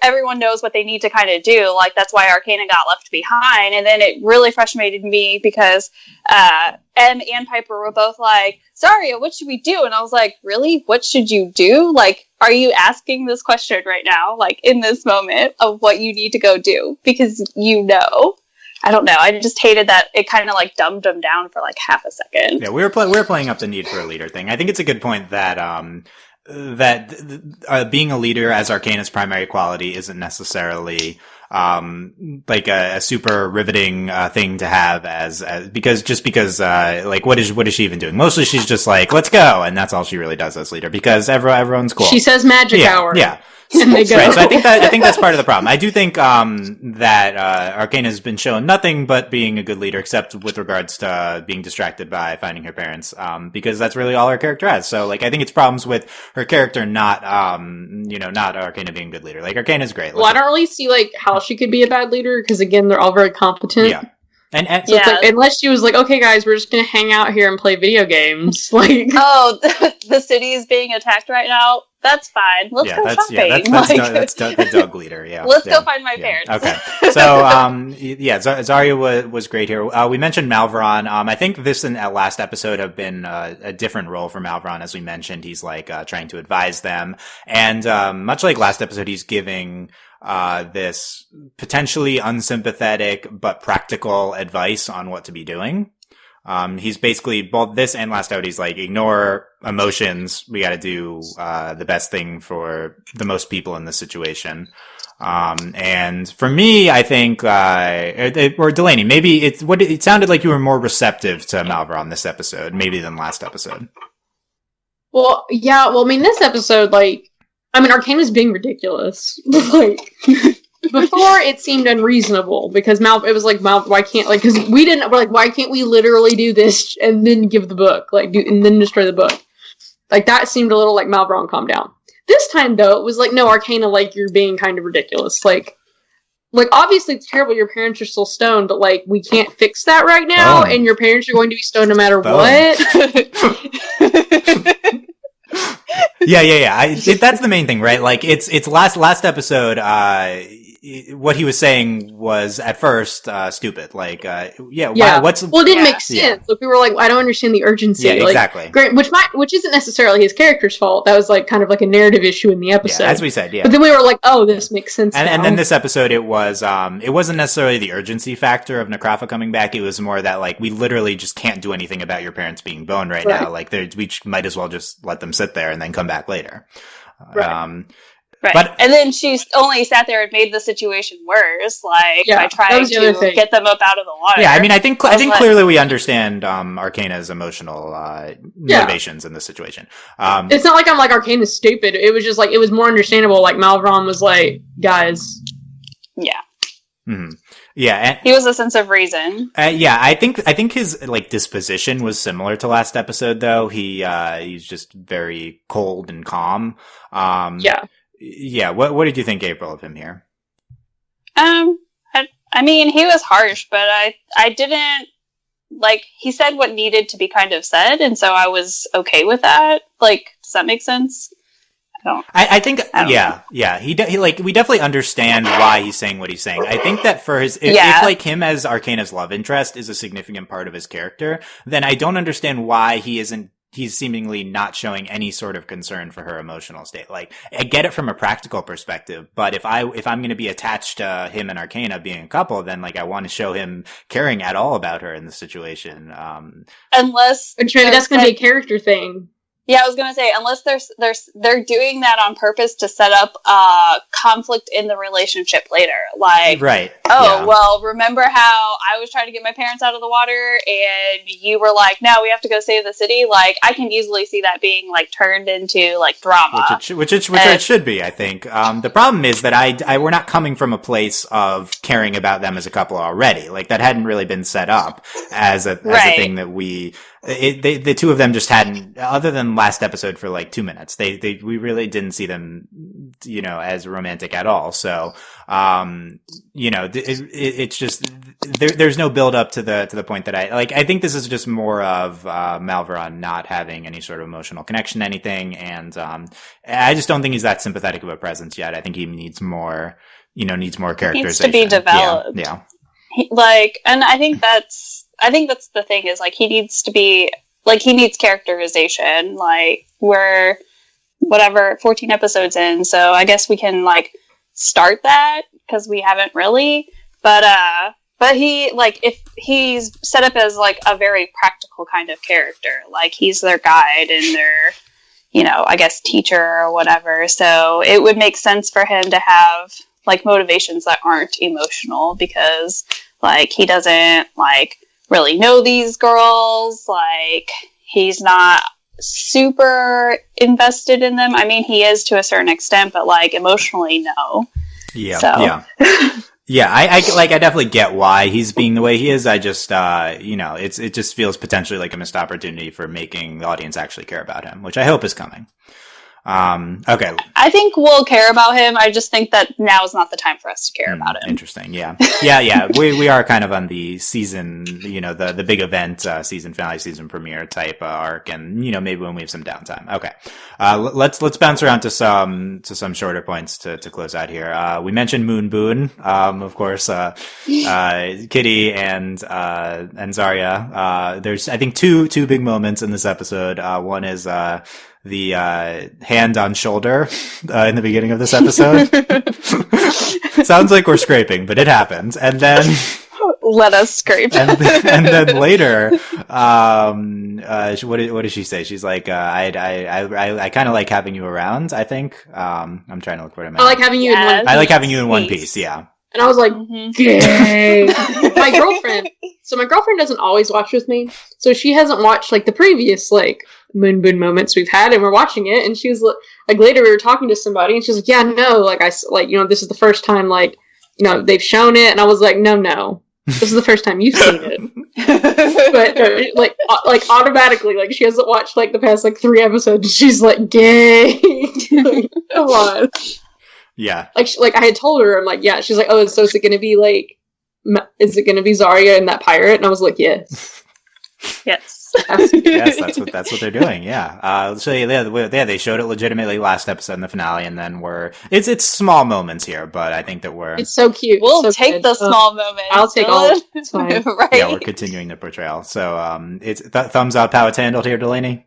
everyone knows what they need to kind of do. Like, that's why Arcana got left behind. And then it really frustrated me because Em and Piper were both like, Zarya, what should we do? And I was like, really? What should you do? Like, are you asking this question right now? Like, in this moment of what you need to go do? Because you know. I don't know. I just hated that it kind of, like, dumbed them down for, like, half a second. Yeah, we're playing up the need for a leader thing. I think it's a good point that being a leader as Arcana's primary quality isn't necessarily like a super riveting thing to have as because like what is she even doing? Mostly she's just like, let's go, and that's all she really does as leader, because everyone's cool. She says magic hour. Yeah. And they go. Right, so I think that's part of the problem. I do think that Arcana has been shown nothing but being a good leader, except with regards to being distracted by finding her parents, because that's really all her character has. So, like, I think it's problems with her character, not Arcana being a good leader. Like, Arcana's great. Well, I don't really see, like, how she could be a bad leader, because, again, they're all very competent. Yeah. And So it's like, unless she was like, okay, guys, we're just gonna hang out here and play video games. Like, oh, the city is being attacked right now. That's fine. Let's go shopping. That's the dog leader. Yeah. Let's go find my parents. Okay. So, Zarya was great here. We mentioned Malvaron. I think this and last episode have been a different role for Malvaron. As we mentioned, he's like trying to advise them, and much like last episode, he's giving this potentially unsympathetic but practical advice on what to be doing. He's basically both this and last out. He's like, ignore emotions. We got to do the best thing for the most people in this situation. And for me, I think, or Delaney, maybe it sounded like you were more receptive to Malvaron this episode, maybe than last episode. Well, yeah. Well, I mean, this episode, Arcane was being ridiculous. Like, before it seemed unreasonable because it was like, why can't, like, because we're like, why can't we literally do this and then give the book, and then destroy the book? Like, that seemed a little like Malvaron, calm down. This time, though, it was like, no, Arcana, like, you're being kind of ridiculous. Like, obviously it's terrible your parents are still stoned, but, like, we can't fix that right now, and your parents are going to be stoned no matter what. Yeah. That's the main thing, right? Like, it's last episode, what he was saying was at first stupid. Like, it didn't make sense. Yeah. So people were like, I don't understand the urgency. Yeah, exactly. Which isn't necessarily his character's fault. That was like kind of like a narrative issue in the episode. Yeah, as we said, yeah. But then we were like, oh, this makes sense. And then this episode, it wasn't necessarily the urgency factor of Necrafa coming back. It was more that, like, we literally just can't do anything about your parents being boned right now. Like, we might as well just let them sit there and then come back later. Right. Right. And then she only sat there and made the situation worse, by trying to get them up out of the water. Yeah, I mean, I think clearly we understand Arcana's emotional motivations in this situation. It's not like I'm like, Arcana's stupid. It was just like, it was more understandable. Like, Malvaron was like, guys. Yeah. Mm-hmm. Yeah, and he was a sense of reason. I think his disposition was similar to last episode, though. He's just very cold and calm. Yeah, what did you think, April, of him here? I mean, he was harsh, but I didn't, he said what needed to be kind of said, and so I was okay with that. Like, does that make sense? I think we definitely understand why he's saying what he's saying. I think that for if him as Arcana's love interest is a significant part of his character, then I don't understand why he's seemingly not showing any sort of concern for her emotional state. Like, I get it from a practical perspective, but if I'm going to be attached to him and Arcana being a couple, then, like, I want to show him caring at all about her in the situation. Unless that's going to be a character thing. Yeah, I was gonna say, unless they're doing that on purpose to set up conflict in the relationship later. Like, right. Well, remember how I was trying to get my parents out of the water and you were like, no, we have to go save the city? Like, I can easily see that being, like, turned into, like, drama. Which it should be, I think. The problem is that we're not coming from a place of caring about them as a couple already. Like, that hadn't really been set up as a thing that the two of them just hadn't, other than last episode for like 2 minutes, we really didn't see them, as romantic at all. So, it's just, there's no build up to the point that I think this is just more of, Malvaron not having any sort of emotional connection to anything. And, I just don't think he's that sympathetic of a presence yet. I think he needs more, characterization. Needs to be developed. Yeah. And I think that's the thing is, like, he needs to be, like, he needs characterization. Like, we're, 14 episodes in, so I guess we can, like, start that, because we haven't really. But he, like, if he's set up as, like, a very practical kind of character, like, he's their guide and their, I guess, teacher or whatever, so it would make sense for him to have, like, motivations that aren't emotional, because, like, he doesn't, like, really know these girls. Like, he's not super invested in them. I mean, he is to a certain extent, but, like, emotionally, no. Yeah. So. Yeah. Yeah, I definitely get why he's being the way he is. I just, it just feels potentially like a missed opportunity for making the audience actually care about him, which I hope is coming. Okay. I think we'll care about him. I just think that now is not the time for us to care about him. Interesting. Yeah. Yeah. We are kind of on the season, the big event, season finale, season premiere type arc, and maybe when we have some downtime. Okay. Let's bounce around to some shorter points to close out here. We mentioned Moon Boon, of course, Kitty and Zarya. There's, I think, two big moments in this episode. One is, the hand on shoulder in the beginning of this episode. Sounds like we're scraping, but it happens. And then let us scrape. and then later, what does she say? She's like, I kind of like having you around. I think. I'm trying to look for it. I like having you in one piece. I like having you in one piece. Yeah. And I was like, gay. My girlfriend doesn't always watch with me, so she hasn't watched like the previous Moon Boon moments we've had, and we're watching it, and she was like, later we were talking to somebody, and she was like, yeah, no, this is the first time they've shown it, and I was like, no, this is the first time you've seen it. But automatically, she hasn't watched the past 3 episodes, and she's like, gay. Come on. Yeah. I had told her, I'm like, yeah. She's like, oh, so is it going to be is it going to be Zarya and that pirate? And I was like, yes. Yes. Yes, that's what they're doing. Yeah. So they showed it legitimately last episode in the finale, and then it's small moments here, but I think that it's so cute. We'll so take the small moments. I'll take all. It's fine. Right. Yeah, we're continuing the portrayal. So it's thumbs up how it's handled here, Delaney.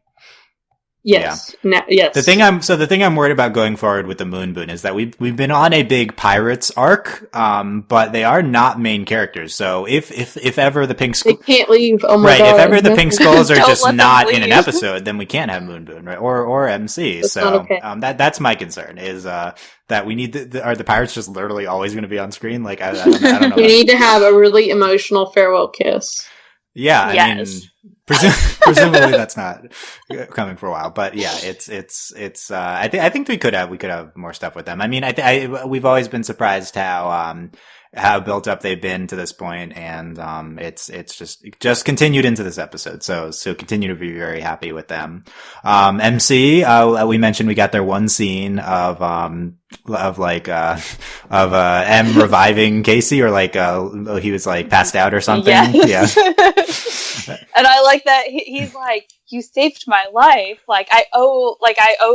Yes. Yeah. Yes. The thing I'm worried about going forward with the Moon Boon is that we've been on a big pirates arc, but they are not main characters. So if ever the pink they can't leave. Oh my god! If ever the pink skulls are just not in an episode, then we can't have Moon Boon, right? Or MC. That's so okay. That's my concern is that we need are the pirates just literally always going to be on screen? I don't know. We need to have a really emotional farewell kiss. Yeah, yes. I mean, presumably that's not coming for a while, but yeah, it's. I think we could have more stuff with them. I mean, we've always been surprised how built up they've been to this point, and it's just continued into this episode. So continue to be very happy with them. MC, we mentioned we got their one scene of M reviving Casey, or he was passed out or something. Yes. Yeah. And I like that he's like, you saved my life. I owe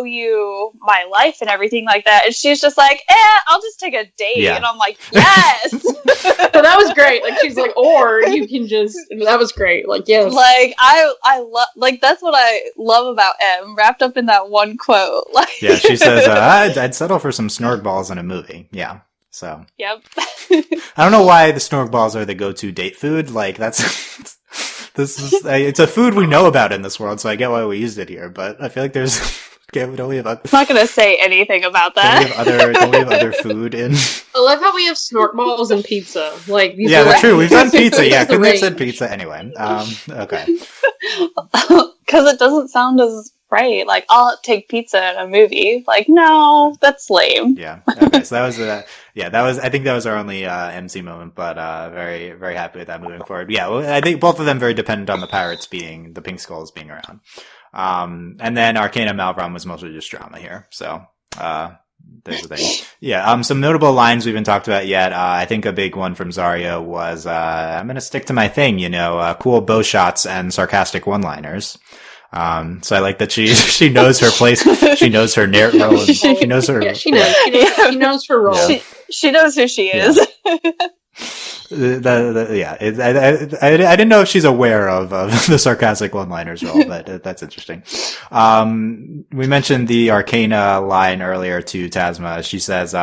you my life and everything like that. And she's just like, I'll just take a date. Yeah. And I'm like, yes. So that was great. She's like, or you can just, that was great. Yes. I love, that's what I love about M, wrapped up in that one quote. Yeah, she says, I'd settle for some snork balls in a movie. Yeah. So. Yep. I don't know why the snork balls are the go-to date food. It's a food we know about in this world, so I get why we used it here, but I feel like there's, don't we have I'm not gonna say anything about that. Don't we have other food in? I love how we have snork balls and pizza. These that's true. We've done pizza. Yeah, couldn't have said pizza anyway. Okay. Because it doesn't sound as right. I'll take pizza in a movie. No, that's lame. Yeah. Okay. So that was, I think that was our only MC moment, but very, very happy with that moving forward. Yeah. Well, I think both of them very dependent on the pirates the pink skulls being around. And then Arcana Malvaron was mostly just drama here. So, there's the thing. Yeah. Some notable lines we haven't talked about yet. I think a big one from Zarya was, I'm going to stick to my thing, cool bow shots and sarcastic one-liners. So I like that she knows her place. She knows her role. She knows her. Yeah, she knows her role. Yeah. She knows who she is. Yeah. I didn't know if she's aware of the sarcastic one-liners role, but that's interesting. We mentioned the Arcana line earlier to Tazma. She says,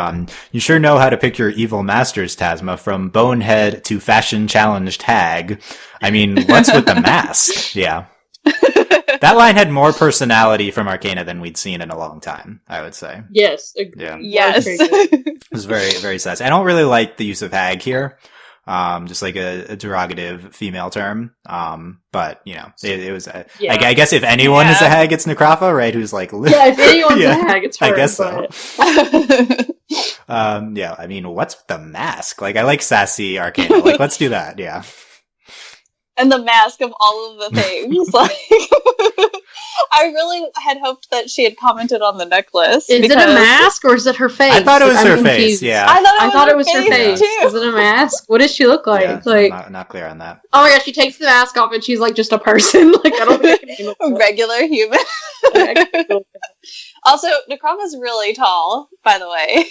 you sure know how to pick your evil masters, Tazma, from bonehead to fashion challenge tag. I mean, what's with the mask? Yeah. That line had more personality from Arcana than we'd seen in a long time, I would say. Yes. Yeah. Yes. It was very, very sassy. I don't really like the use of hag here. Just a derogative female term. But, it was, I guess if anyone is a hag, it's Necrafa, right? Who's if anyone's a hag, it's her. I guess so. I mean, what's with the mask? I like sassy Arcana. Let's do that. Yeah. And the mask of all of the things. I really had hoped that she had commented on the necklace. Is it a mask or is it her face? I thought it was her face. Yeah, I thought it was her face too. Is it a mask? What does she look like? Yeah, like not clear on that. Oh my gosh, she takes the mask off and she's like just a person. Like I don't think a regular human. Also, Necrafa's really tall, by the way.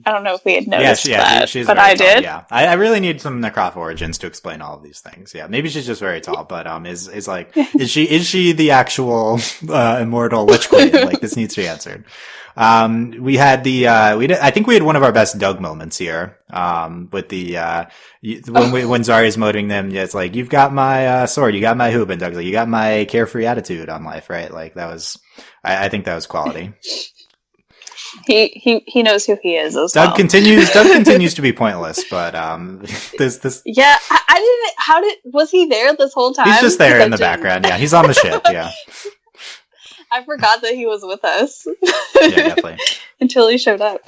I don't know if we had noticed that, she's but very I tall, did. Yeah, I really need some Necrafa origins to explain all of these things. Yeah, maybe she's just very tall, but is she the actual immortal Lich Queen? Like this needs to be answered. We had I think we had one of our best Doug moments here. With when Zarya's moting them, it's like, you've got my sword, you got my hoop, and Doug's like, you got my carefree attitude on life, right? Like that was, I think that was quality. He knows who he is as Doug well. continues to be pointless, but this Yeah, I didn't. Was he there this whole time? He's just there in the background. Yeah, he's on the ship. Yeah. I forgot that he was with us. Yeah, definitely. Until he showed up.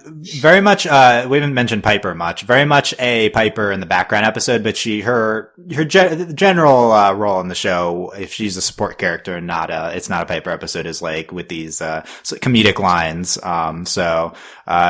Very much, we haven't mentioned Piper much. Very much a Piper in the background episode, but her general role in the show, if she's a support character and it's not a Piper episode, is like with these comedic lines. So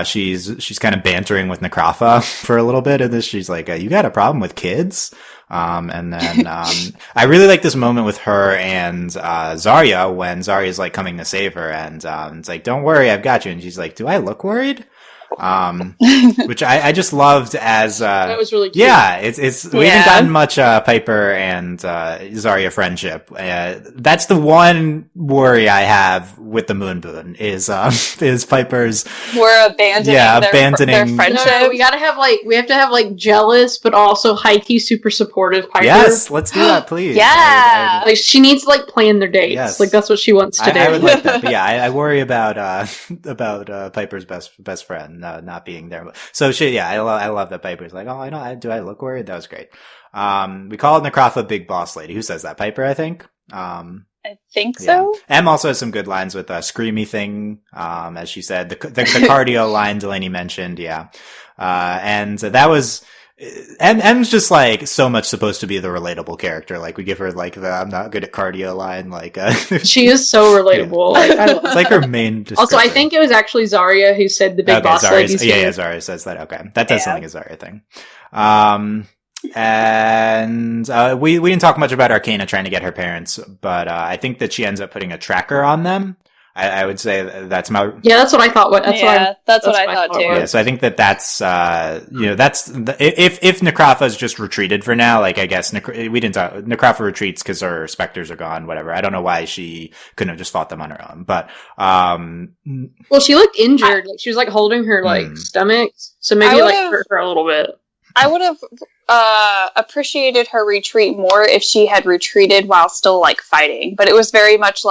she's kind of bantering with Necrafa for a little bit, and then she's like, "You got a problem with kids?" And then, I really like this moment with her and, Zarya when Zarya's like coming to save her and, it's like, don't worry, I've got you. And she's like, do I look worried? Which I just loved as, that was really cute. Yeah, we haven't gotten much, Piper and, Zarya friendship. That's the one worry I have with the Moon Boon is Piper's. We're abandoning their friendship. No, we have to have jealous, but also high-key super supportive Piper. Yes, let's do that, please. Yeah. Like, she needs to, plan their dates. Yes. Like, that's what she wants to do. I would like that. But yeah, I worry about Piper's best friend. Not being there. So I love that Piper's like, oh, do I look worried? That was great. We called Necrafa Big Boss Lady. Who says that? Piper, I think. I think so. Yeah. Em also has some good lines with screamy thing, as she said. The cardio line Delaney mentioned, yeah. And that was, M's just so much supposed to be the relatable character. Like we give her the I'm not good at cardio line. She is so relatable. Yeah. It's like her main. Also, I think it was actually Zarya who said the big boss lady. Yeah, Zarya says that. Okay, that does sound like a Zarya thing. And we didn't talk much about Arcana trying to get her parents, but I think that she ends up putting a tracker on them. I would say that's my... Yeah, that's what I thought. That's what I thought too. Yeah, so I think that's if Necrafa's just retreated for now, I guess Necrafa retreats because her specters are gone, whatever. I don't know why she couldn't have just fought them on her own, but... well, she looked injured. She was holding her stomach, so maybe hurt her a little bit. I would have appreciated her retreat more if she had retreated while still fighting, but it was very much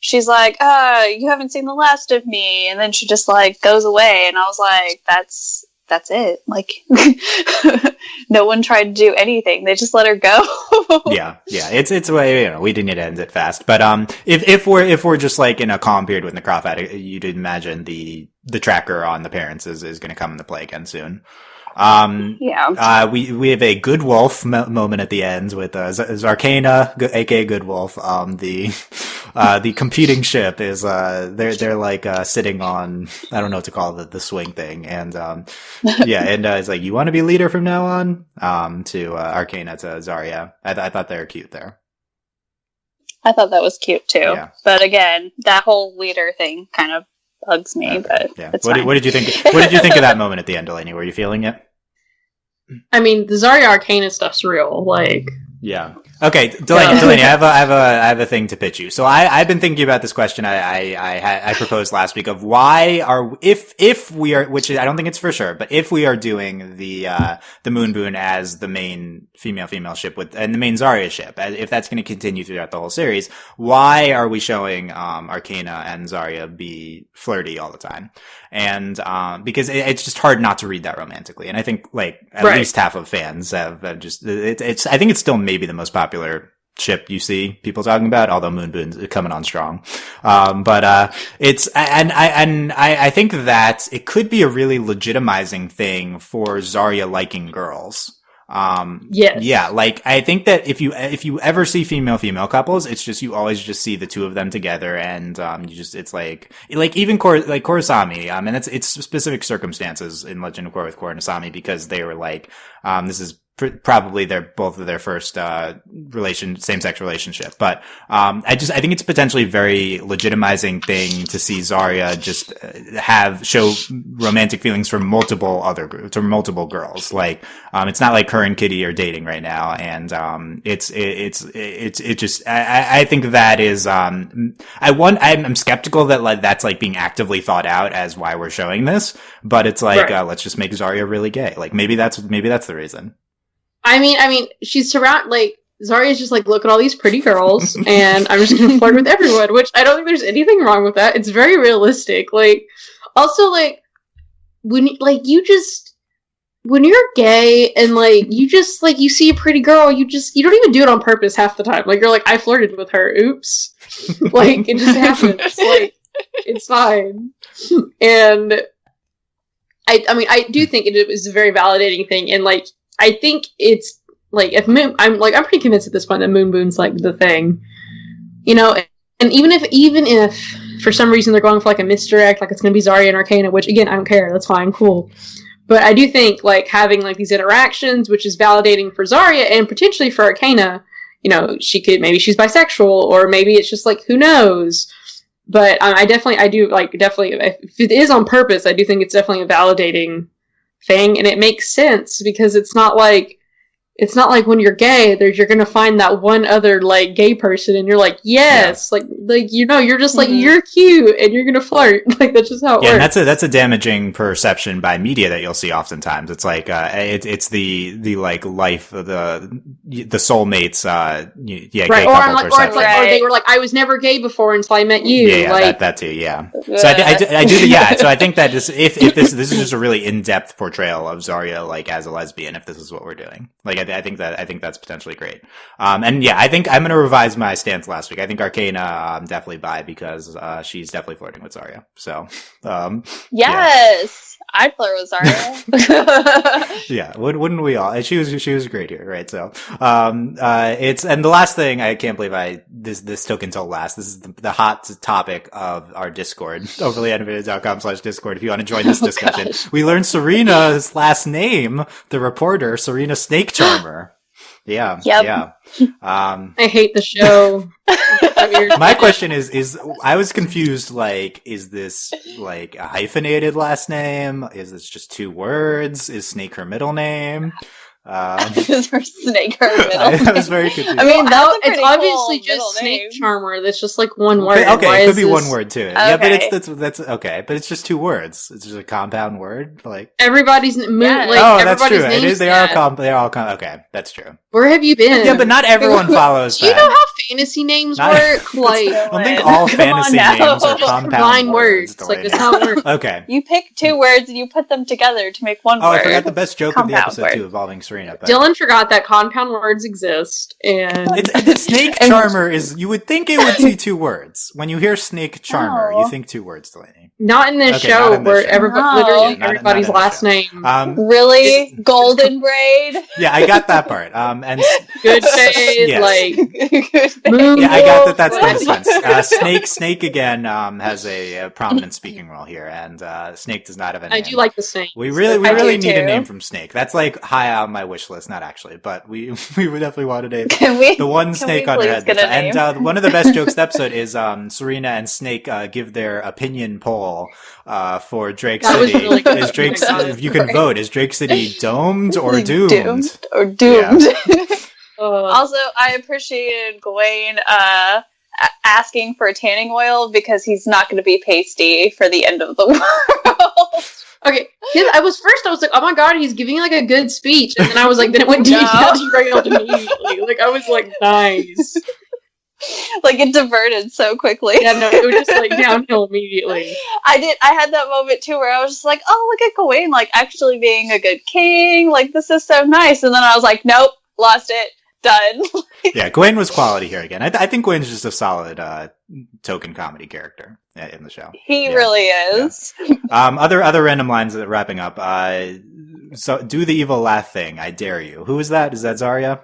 she's like, you haven't seen the last of me, and then she just goes away, and I was like, that's it. No one tried to do anything. They just let her go. Yeah. It's way, we didn't need to end it fast. But if we're just in a calm period with Necrafa, you'd imagine the tracker on the parents is going to come into play again soon. We have a good wolf moment at the end with Zarkana, aka Good Wolf. The competing ship is they're sitting on, I don't know what to call it, the swing thing, and it's like, you want to be leader from now on. To Arcana to Zarya. I thought they were cute there. I thought that was cute too. Yeah. But again, that whole leader thing kind of bugs me. But yeah. It's what did you think? What did you think of that moment at the end, Delaney? Were you feeling it? I mean, the Zarya Arcana stuff's real. Yeah. Okay, Delaney, I have a thing to pitch you. So I've been thinking about this question I proposed last week of why if we are, which I don't think it's for sure, but if we are doing the Moon Boon as the main female ship and the main Zarya ship, if that's going to continue throughout the whole series, why are we showing Arcana and Zarya be flirty all the time? And because it's just hard not to read that romantically, and I think at least half of fans have just it's I think it's still maybe the most popular ship you see people talking about, although Moon Boon's coming on strong. But it's I think that it could be a really legitimizing thing for Zarya liking girls. Yes. Yeah, like, I think that if you ever see female couples, it's just, you always just see the two of them together, and, it's like even Korosami, and it's specific circumstances in Legend of Korra with Korra and Asami, because they were like, this is probably both of their first same-sex relationship, but I think it's potentially a very legitimizing thing to see Zarya just show romantic feelings for multiple girls. Like, it's not like her and Kitty are dating right now, and I think that is I'm skeptical that like that's like being actively thought out as why we're showing this, but it's like, right. Let's just make Zarya really gay. Like, maybe that's the reason. I mean, she's Zarya's just like, look at all these pretty girls, and I'm just gonna flirt with everyone, which I don't think there's anything wrong with that. It's very realistic. Like, also, like, when you're gay, and, like, you just, like, you see a pretty girl, you don't even do it on purpose half the time. Like, you're like, I flirted with her, oops. Like, it just happens. Like, it's fine. And, I do think it was a very validating thing, and, like, I think it's like, if I'm pretty convinced at this point that Moon Boon's like the thing, you know. And even if for some reason they're going for like a misdirect, like it's going to be Zarya and Arcana, which again I don't care, that's fine, cool. But I do think like having like these interactions, which is validating for Zarya and potentially for Arcana, you know, maybe she's bisexual, or maybe it's just like, who knows. But I do if it is on purpose, I do think it's definitely a validating thing, and it makes sense because it's not like when you're gay, you're gonna find that one other like gay person, and you're like, yes, yeah. like you know, you're just like, you're cute, and you're gonna flirt. Like, that's just how it works. And that's a damaging perception by media that you'll see oftentimes. It's like it's the like life of the soulmates, right. Gay couple perception. Or they were like, I was never gay before until I met you. Yeah, like, that too. Yeah. So I do. Yeah. So I think that if this is just a really in-depth portrayal of Zarya like as a lesbian, if this is what we're doing, like. I think that's potentially great. And yeah, I think I'm going to revise my stance last week. I think Arcana, definitely buy, because, she's definitely flirting with Zarya. So, yes, yeah. I'd flirt with Zarya. Yeah. Wouldn't we all? She was great here, right? So, and the last thing, I can't believe this took until last. This is the hot topic of our Discord, overlyanimated.com/Discord. If you want to join this discussion, we learned Serena's last name, the reporter, Serena Snake Charmer. Yeah. Yep. Yeah. I hate the show. My question is I was confused, like, is this like a hyphenated last name? Is this just 2 words? Is Snake her middle name? Is her Snake her middle name? I was very confused. I mean, it's obviously cool just Snake Charmer. That's just like one word. Okay, it could be one word too. Okay. Yeah, but that's okay. But it's just 2 words. It's just a compound word. Like, everybody's that's true. It is. They are all okay. That's true. Where have you been? Yeah, but not everyone follows. Do you know how fantasy names work? Like, I don't think all fantasy names are compound words. Like, that's how it works. Okay. You pick 2 words and you put them together to make one word. Oh, I forgot the best joke of the episode too, involving Serena. But Dylan forgot that compound words exist, and Snake Charmer is. You would think it would be 2 words. When you hear Snake Charmer, you think 2 words, Delaney. Not in this show where literally everybody's last name. Really? Golden braid? Yeah, I got that part. And good shade, yes. like moon. Yeah, I got that's the instance. Snake again has a prominent speaking role here, and Snake does not have a name. I do like the Snake. We really need a name from Snake. That's like high on my wish list. Not actually, but we would definitely want a name. The one Snake on her head. And one of the best jokes of the episode is Serena and Snake give their opinion poll for Drake City. Really is Drake City, you can vote, is Drake City domed or doomed? Doomed. Yeah. Also, I appreciated Gawain asking for tanning oil because he's not going to be pasty for the end of the world. Okay, I was like, oh my god, he's giving like a good speech, and then I was like, then it went derailed immediately. Like, I was like, nice. Like, it diverted so quickly. Yeah, no, it was just like downhill immediately. I had that moment too where I was just like, oh, look at Gawain, like actually being a good king. Like, this is so nice. And then I was like, nope, lost it. done. Yeah, Gwen was quality here again. I think Gwen's just a solid token comedy character in the show. He really is. Yeah. Other random lines that wrapping up. So do the evil laugh thing. I dare you. Who is that? Is that Zarya?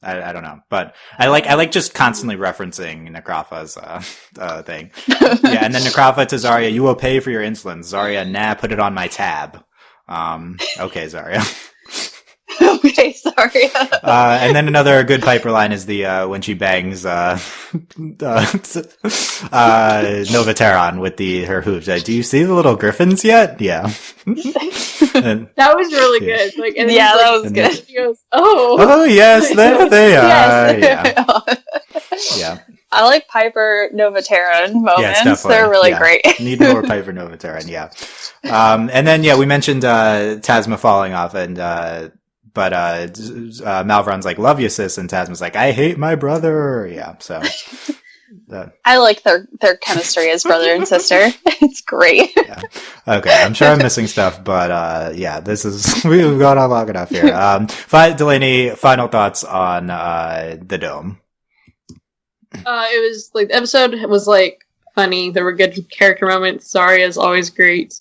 I don't know, but I like just constantly referencing Necrafa's thing. Yeah, and then Necrafa to Zarya, you will pay for your insulin. Zarya, nah, put it on my tab. Okay, Zarya. Okay, sorry. And then another good Piper line is the when she bangs Novateron with her hooves. Do you see the little griffins yet? Yeah. And, that was really good. Like, and yeah, that was good. She goes, "Oh, oh yes, there they are." Yes. Yeah. Yeah. I like Piper Novateron moments. Yes, they're really great. Need more Piper Novateron. Yeah. And then we mentioned Tazma falling off, and but Malvaron's like, "Love you, sis," and Tazma's like, "I hate my brother." Yeah. So. I like their chemistry as brother and sister. It's great. Yeah. Okay, I'm sure I'm missing stuff, but yeah, we've gone on long enough here. Delaney, final thoughts on the Dome. It was like the episode was like funny. There were good character moments. Zarya is always great.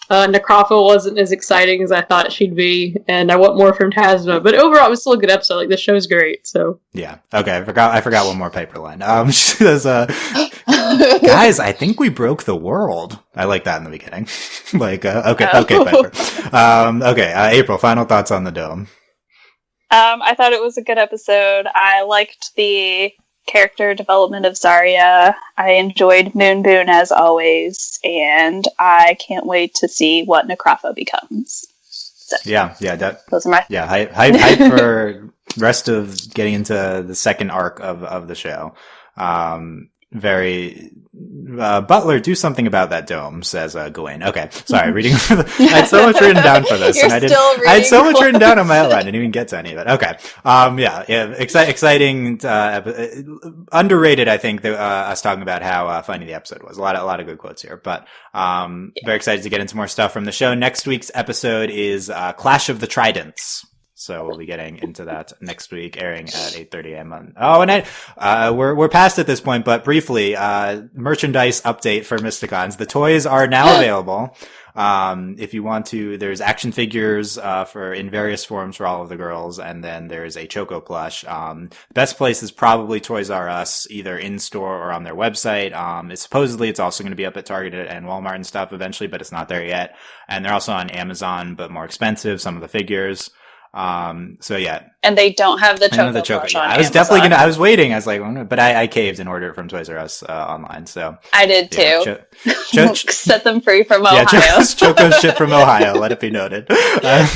Necrafa wasn't as exciting as I thought she'd be, and I want more from Tazma. But overall, it was still a good episode. Like, the show's great. So yeah, okay. I forgot one more Piper line. She says, "Guys, I think we broke the world." I like that in the beginning. Like, okay, Piper. Okay, April. Final thoughts on the Dome. I thought it was a good episode. I liked the character development of Zarya. I enjoyed Moon Boon as always, and I can't wait to see what Necrafa becomes. So, yeah. Those are my hype for rest of getting into the second arc of the show. Very Butler, do something about that dome, says Gawain. Okay, sorry, reading. I had so much written down for this, and I had so much written down on my outline. I didn't even get to any of it. Okay, exciting, underrated. I think us talking about how funny the episode was. A lot of good quotes here, but very excited to get into more stuff from the show. Next week's episode is Clash of the Tridents. So we'll be getting into that next week, airing at 8:30 a.m. We're past at this point, but briefly, merchandise update for Mysticons. The toys are now available. If you want to, there's action figures, in various forms for all of the girls, and then there's a Choco plush. Best place is probably Toys R Us, either in store or on their website. Supposedly it's also going to be up at Target and Walmart and stuff eventually, but it's not there yet. And they're also on Amazon, but more expensive, some of the figures. So yeah. And they don't have the Choco plush on I was Amazon. definitely I was waiting. I was like, but I caved and ordered it from Toys R Us, online. So. I did too. Set them free from Ohio. Yeah, Choco ship from Ohio. Let it be noted. I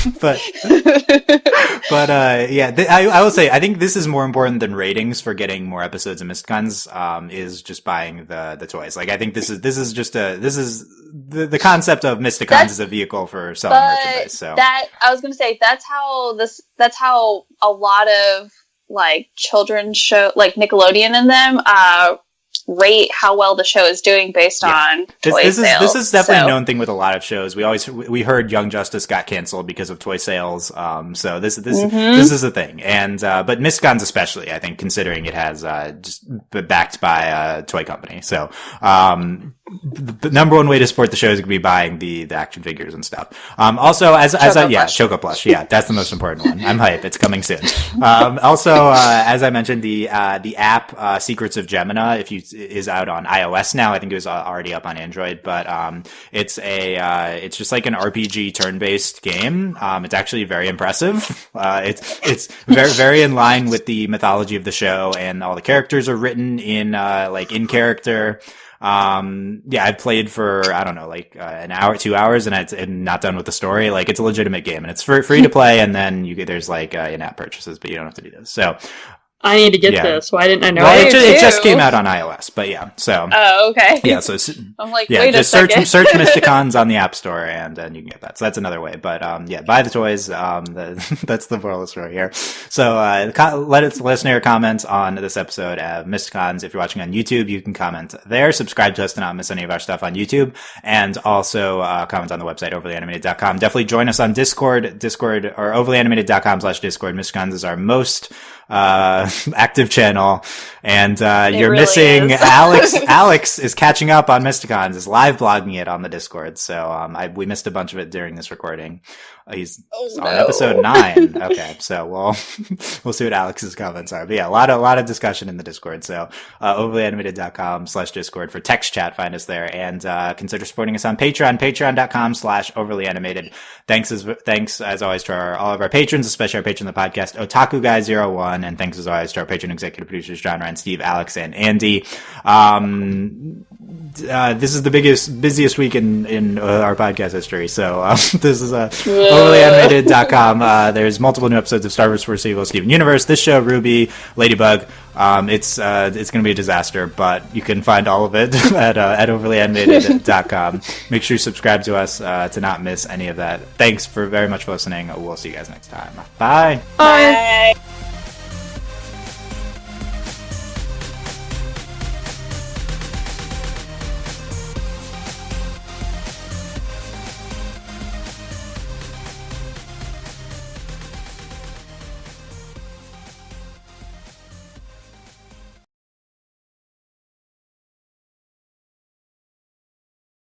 will say, I think this is more important than ratings for getting more episodes of Mysticons, is just buying the toys. Like, I think this is just the concept of Mysticons is a vehicle for selling merchandise. So I was going to say, that's how a lot of like children's show, like Nickelodeon and them, rate how well the show is doing based on toy sales. This is definitely a known thing with a lot of shows. We heard Young Justice got canceled because of toy sales. So this is a thing. And, but Mysticons especially, I think, considering it has, just backed by a toy company. So, the number one way to support the show is going to be buying the action figures and stuff. Also, Choco plush. Yeah, that's the most important one. I'm hype. It's coming soon. Also, as I mentioned, the app, Secrets of Gemina, is out on iOS now. I think it was already up on Android, but, it's just like an RPG turn-based game. It's actually very impressive. It's very, very in line with the mythology of the show, and all the characters are written in character. I've played for, I don't know, an hour, 2 hours, and I'm not done with the story. Like, it's a legitimate game, and it's free to play, and then there's in-app purchases, but you don't have to do those. So, I need to get this. Why didn't I know? Well, it just came out on iOS, but yeah. So. Oh, okay. Yeah. So I'm like, wait just a second. search Mysticons on the App Store, and you can get that. So that's another way. But buy the toys. That's the moral of the story here. So let us know your comments on this episode of Mysticons. If you're watching on YouTube, you can comment there. Subscribe to us to not miss any of our stuff on YouTube, and also comment on the website overlyanimated.com. Definitely join us on Discord or overlyanimated.com/Discord. Mysticons is our most active channel, and you're really missing is. Alex. Alex is catching up on Mysticons, is live blogging it on the Discord. So we missed a bunch of it during this recording. He's on episode 9. Okay, so we'll see what Alex's comments are. But yeah, a lot of discussion in the Discord. So overlyanimated.com/Discord for text chat. Find us there, and consider supporting us on Patreon. Patreon.com/overlyanimated. Thanks as always to all of our patrons, especially our patron of the podcast, Otaku Guy 01, and thanks as always to our patron executive producers John, Ryan, Steve, Alex, and Andy. This is the busiest week in our podcast history. So this is overlyanimated.com. There's multiple new episodes of Star Wars Force Evil, Steven Universe, this show, Ruby, Ladybug. It's going to be a disaster, but you can find all of it at overlyanimated.com. Make sure you subscribe to us to not miss any of that. Thanks very much for listening. We'll see you guys next time. Bye. Bye.